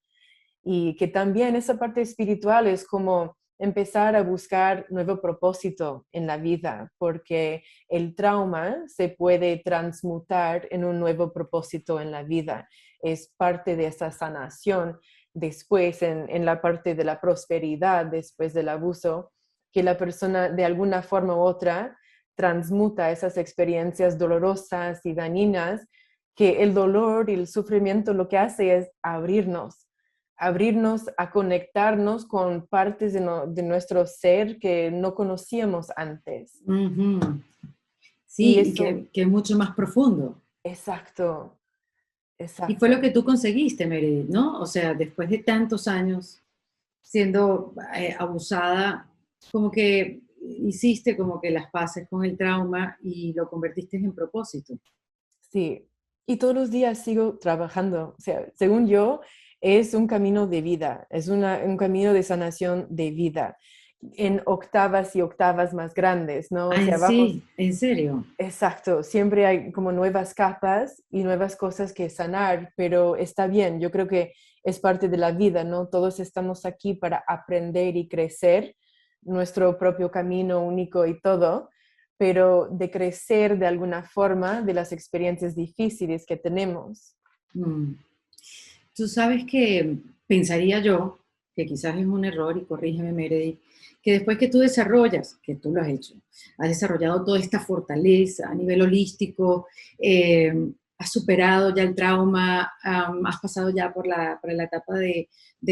Y que también esa parte espiritual es como empezar a buscar nuevo propósito en la vida, porque el trauma se puede transmutar en un nuevo propósito en la vida. Es parte de esa sanación después en la parte de la prosperidad, después del abuso, que la persona de alguna forma u otra transmuta esas experiencias dolorosas y dañinas, que el dolor y el sufrimiento lo que hace es abrirnos a conectarnos con partes de nuestro ser que no conocíamos antes. Ujú. Y Sí, y eso, que es mucho más profundo. exacto, Y fue lo que exacto. tú conseguiste, Meredith, ¿no? O sea, después de tantos años siendo abusada, como que hiciste como que las paces con el trauma y lo convertiste en propósito. Sí, y todos los días sigo trabajando. O sea, según yo, es un camino de vida, es un camino de sanación de vida, en octavas y octavas más grandes, ¿no? O Ah, sea, vamos. sí, en serio. Exacto, siempre hay como nuevas capas y nuevas cosas que sanar, pero está bien, yo creo que es parte de la vida, ¿no? Todos estamos aquí para aprender y crecer nuestro propio camino único y todo, pero de crecer de alguna forma de las experiencias difíciles que tenemos. Mm. Tú sabes que pensaría yo, que quizás es un error, y corrígeme, Meredith, que después que tú desarrollas, que tú lo has hecho, has desarrollado toda esta fortaleza a nivel holístico, eh, has superado ya el trauma, has pasado ya por la etapa de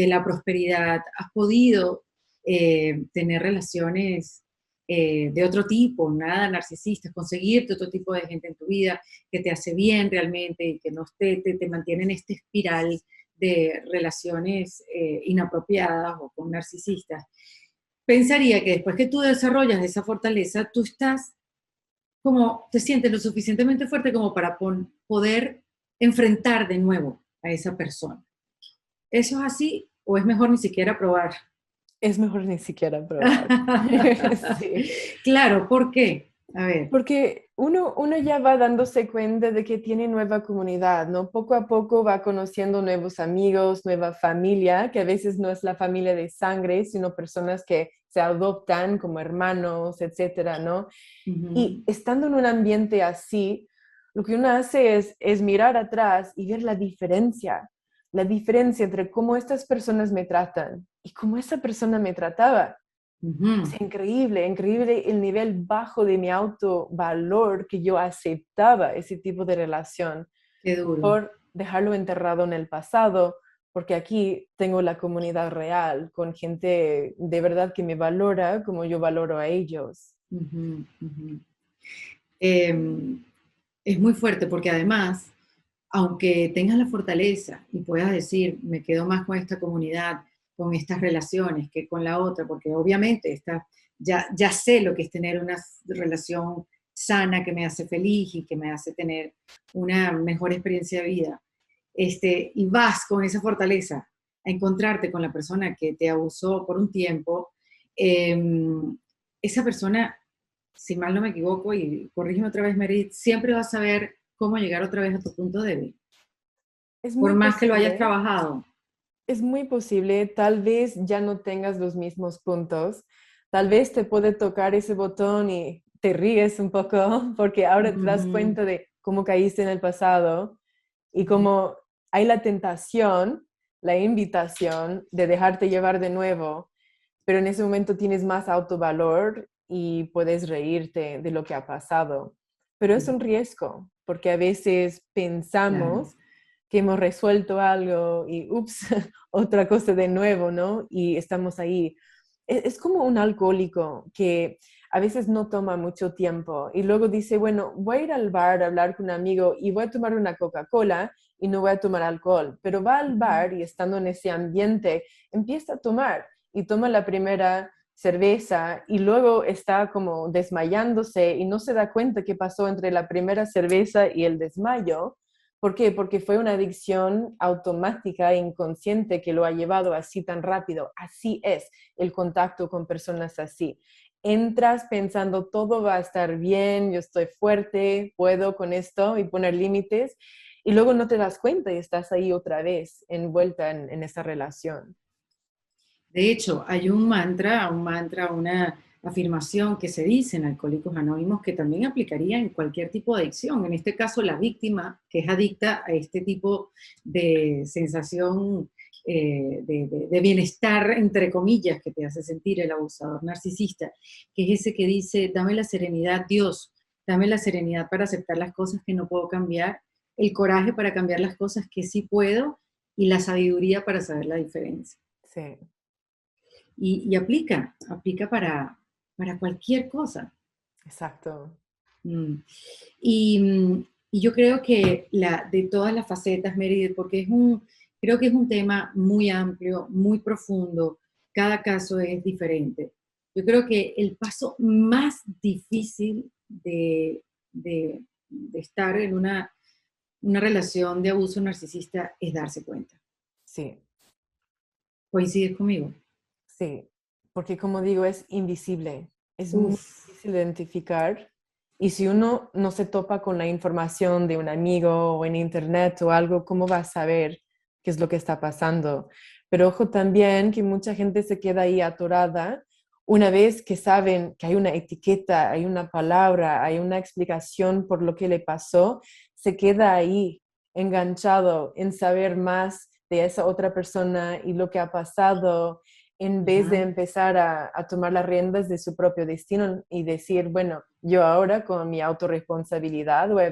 la prosperidad, has podido tener relaciones de otro tipo, nada narcisistas, conseguirte otro tipo de gente en tu vida que te hace bien realmente y que no te mantiene en esta espiral de relaciones inapropiadas o con narcisistas, pensaría que después que tú desarrollas esa fortaleza, tú estás como, te sientes lo suficientemente fuerte como para poder enfrentar de nuevo a esa persona. ¿Eso es así o es mejor ni siquiera probar? Es mejor ni siquiera probar. Sí. Claro, ¿por qué? A ver. Porque uno ya va dándose cuenta de que tiene nueva comunidad, ¿no? Poco a poco va conociendo nuevos amigos, nueva familia, que a veces no es la familia de sangre, sino personas que se adoptan como hermanos, etcétera, ¿no? Ujú, Y estando en un ambiente así, lo que uno hace es mirar atrás y ver la diferencia entre cómo estas personas me tratan y cómo esa persona me trataba. Es ujú. increíble, increíble el nivel bajo de mi autovalor que yo aceptaba ese tipo de relación Qué duro. por dejarlo enterrado en el pasado, porque aquí tengo la comunidad real con gente de verdad que me valora como yo valoro a ellos. Ujú, ujú. Eh, es muy fuerte porque además, aunque tengas la fortaleza y puedas decir, me quedo más con esta comunidad, con estas relaciones que con la otra, porque obviamente ya sé lo que es tener una relación sana que me hace feliz y que me hace tener una mejor experiencia de vida. Y vas con esa fortaleza a encontrarte con la persona que te abusó por un tiempo, eh, esa persona, si mal no me equivoco, y corrígeme otra vez, Merit, siempre vas a saber cómo llegar otra vez a tu punto débil, Es por muy más que lo hayas posible, trabajado. es muy posible, tal vez ya no tengas los mismos puntos, tal vez te puede tocar ese botón y te ríes un poco porque ahora te das Ujú, cuenta de cómo caíste en el pasado y cómo hay la tentación, la invitación de dejarte llevar de nuevo, pero en ese momento tienes más autovalor y puedes reírte de lo que ha pasado. Pero es un riesgo, porque a veces claro. pensamos que hemos resuelto algo y, ups, otra cosa de nuevo, ¿no? Y estamos ahí. Es como un alcohólico que a veces no toma mucho tiempo y luego dice, bueno, voy a ir al bar a hablar con un amigo y voy a tomar una Coca-Cola y no voy a tomar alcohol, pero va al bar y estando en ese ambiente empieza a tomar y toma la primera cerveza y luego está como desmayándose y no se da cuenta qué pasó entre la primera cerveza y el desmayo. ¿Por qué? Porque fue una adicción automática e inconsciente que lo ha llevado así tan rápido. Así es el contacto con personas así. entras pensando todo va a estar bien, yo estoy fuerte, puedo con esto y poner límites, y luego no te das cuenta y estás ahí otra vez envuelta en esa relación. De hecho, hay un mantra, una afirmación que se dice en Alcohólicos Anónimos que también aplicaría en cualquier tipo de adicción. En este caso, la víctima que es adicta a este tipo de sensación de bienestar, entre comillas, que te hace sentir el abusador narcisista, que es ese que dice, dame la serenidad, Dios, dame la serenidad para aceptar las cosas que no puedo cambiar, el coraje para cambiar las cosas que sí puedo y la sabiduría para saber la diferencia. Sí, Y aplica para cualquier cosa. exacto. Mm. Y yo creo que de todas las facetas, Meredith, porque creo que es un tema muy amplio, muy profundo, cada caso es diferente. Yo creo que el paso más difícil de estar en una relación de abuso narcisista es darse cuenta. Sí, ¿Coincides conmigo? sí, porque como digo, es invisible, es muy Uf. difícil de identificar. Y si uno no se topa con la información de un amigo o en internet o algo, ¿cómo va a saber qué es lo que está pasando? Pero ojo también que mucha gente se queda ahí atorada una vez que saben que hay una etiqueta, hay una palabra, hay una explicación por lo que le pasó, se queda ahí enganchado en saber más de esa otra persona y lo que ha pasado en vez de Ajá. empezar a tomar las riendas de su propio destino y decir, bueno, yo ahora con mi autorresponsabilidad voy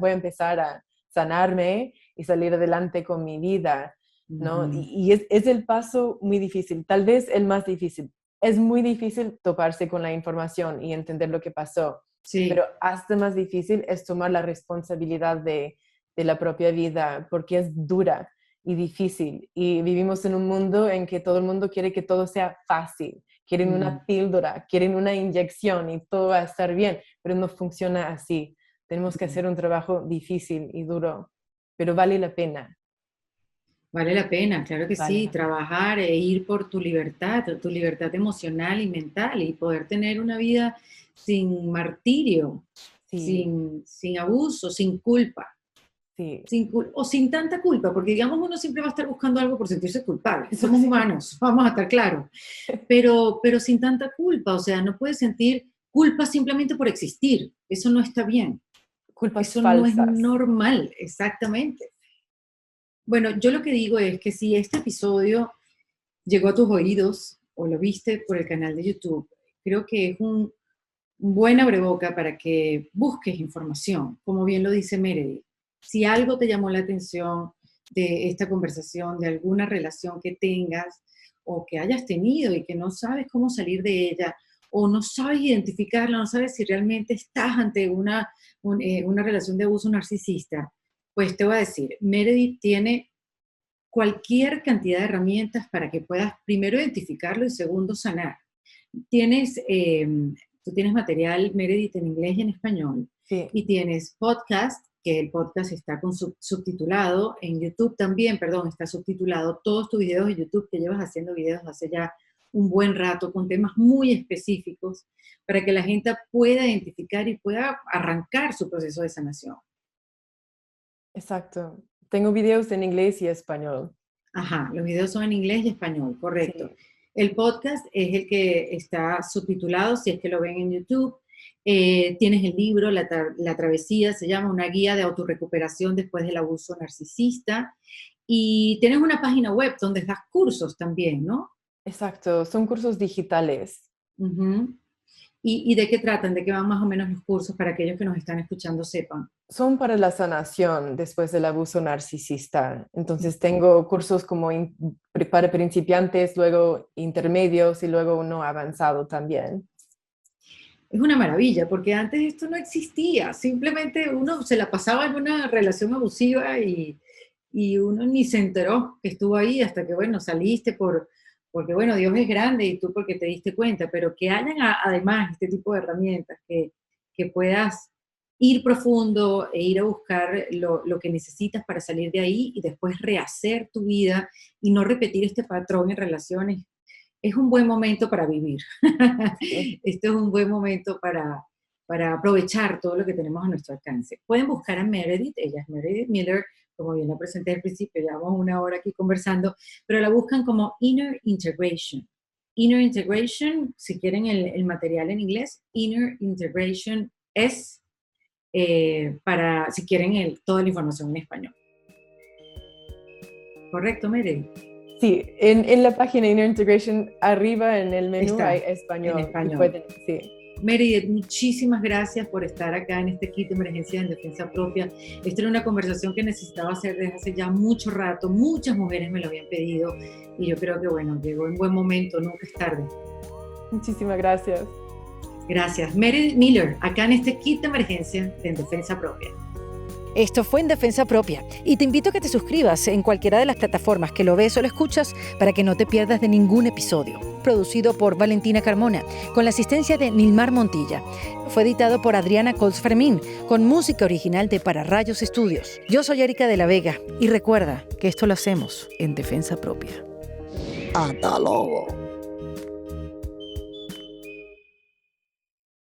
a empezar a sanarme y salir adelante con mi vida, ¿no? Ujú. Y es el paso muy difícil, tal vez el más difícil. Es muy difícil toparse con la información y entender lo que pasó, pero Sí. hasta más difícil es tomar la responsabilidad de la propia vida, porque es dura y difícil. Y vivimos en un mundo en que todo el mundo quiere que todo sea fácil. Quieren Ujú. una píldora, quieren una inyección y todo va a estar bien, pero no funciona así. Tenemos que Ujú. hacer un trabajo difícil y duro, pero vale la pena, Vale la pena, claro que vale sí, la pena. trabajar e ir por tu libertad emocional y mental y poder tener una vida sin martirio, Sí, sin abuso, sin culpa, sí, o sin tanta culpa, porque digamos uno siempre va a estar buscando algo por sentirse culpable, eso somos sí. humanos, vamos a estar claros, pero sin tanta culpa, o sea, no puedes sentir culpa simplemente por existir, eso no está bien, Culpas eso no es falsas. normal, exactamente. Bueno, yo lo que digo es que si este episodio llegó a tus oídos o lo viste por el canal de YouTube, creo que es un buen abreboca para que busques información, como bien lo dice Meredith. Si algo te llamó la atención de esta conversación, de alguna relación que tengas o que hayas tenido y que no sabes cómo salir de ella, o no sabes identificarla, no sabes si realmente estás ante una relación de abuso narcisista, pues te voy a decir, Meredith tiene cualquier cantidad de herramientas para que puedas primero identificarlo y segundo sanar. Tienes, tú tienes material Meredith en inglés y en español Sí, y tienes podcast, que el podcast está subtitulado, en YouTube también, perdón, está subtitulado, todos tus videos de YouTube que llevas haciendo videos hace ya un buen rato con temas muy específicos para que la gente pueda identificar y pueda arrancar su proceso de sanación. exacto. Tengo videos en inglés y español. Ajá, los videos son en inglés y español, correcto. Sí, El podcast es el que está subtitulado, si es que lo ven en YouTube. Tienes el libro, La Travesía, se llama Una guía de autorrecuperación después del abuso narcisista. Y tienes una página web donde das cursos también, ¿no? exacto. Son cursos digitales. Ujú. ¿Y de qué tratan? ¿De qué van más o menos los cursos para aquellos que nos están escuchando sepan? Son para la sanación después del abuso narcisista. Entonces tengo cursos como para principiantes, luego intermedios y luego uno avanzado también. Es una maravilla, porque antes esto no existía, simplemente uno se la pasaba en una relación abusiva y uno ni se enteró que estuvo ahí hasta que, bueno, saliste porque, bueno, Dios es grande y tú porque te diste cuenta, pero que hayan además este tipo de herramientas, que puedas ir profundo e ir a buscar lo que necesitas para salir de ahí y después rehacer tu vida y no repetir este patrón en relaciones es un buen momento para vivir. Sí. Esto es un buen momento para aprovechar todo lo que tenemos a nuestro alcance. Pueden buscar a Meredith, ella es Meredith Miller, como bien la presenté al principio, llevamos una hora aquí conversando, pero la buscan como Inner Integration. Inner Integration, si quieren el material en inglés, Inner Integration es para, si quieren, toda la información en español. ¿Correcto, Meredith? Sí, en la página Inner Integration, arriba en el menú Está, hay español. en español. Y pueden, sí. Meredith, muchísimas gracias por estar acá en este kit de emergencia en defensa propia. Esta era una conversación que necesitaba hacer desde hace ya mucho rato. Muchas mujeres me lo habían pedido y yo creo que, bueno, llegó en buen momento, nunca es tarde. Muchísimas gracias. Gracias. Meredith Miller, acá en este kit de emergencia en defensa propia. Esto fue En Defensa Propia y te invito a que te suscribas en cualquiera de las plataformas que lo ves o lo escuchas para que no te pierdas de ningún episodio. Producido por Valentina Carmona, con la asistencia de Nilmar Montilla. Fue editado por Adriana Colts Fermín, con música original de Para Rayos Estudios. Yo soy Erika de la Vega y recuerda que esto lo hacemos en Defensa Propia. Hasta luego.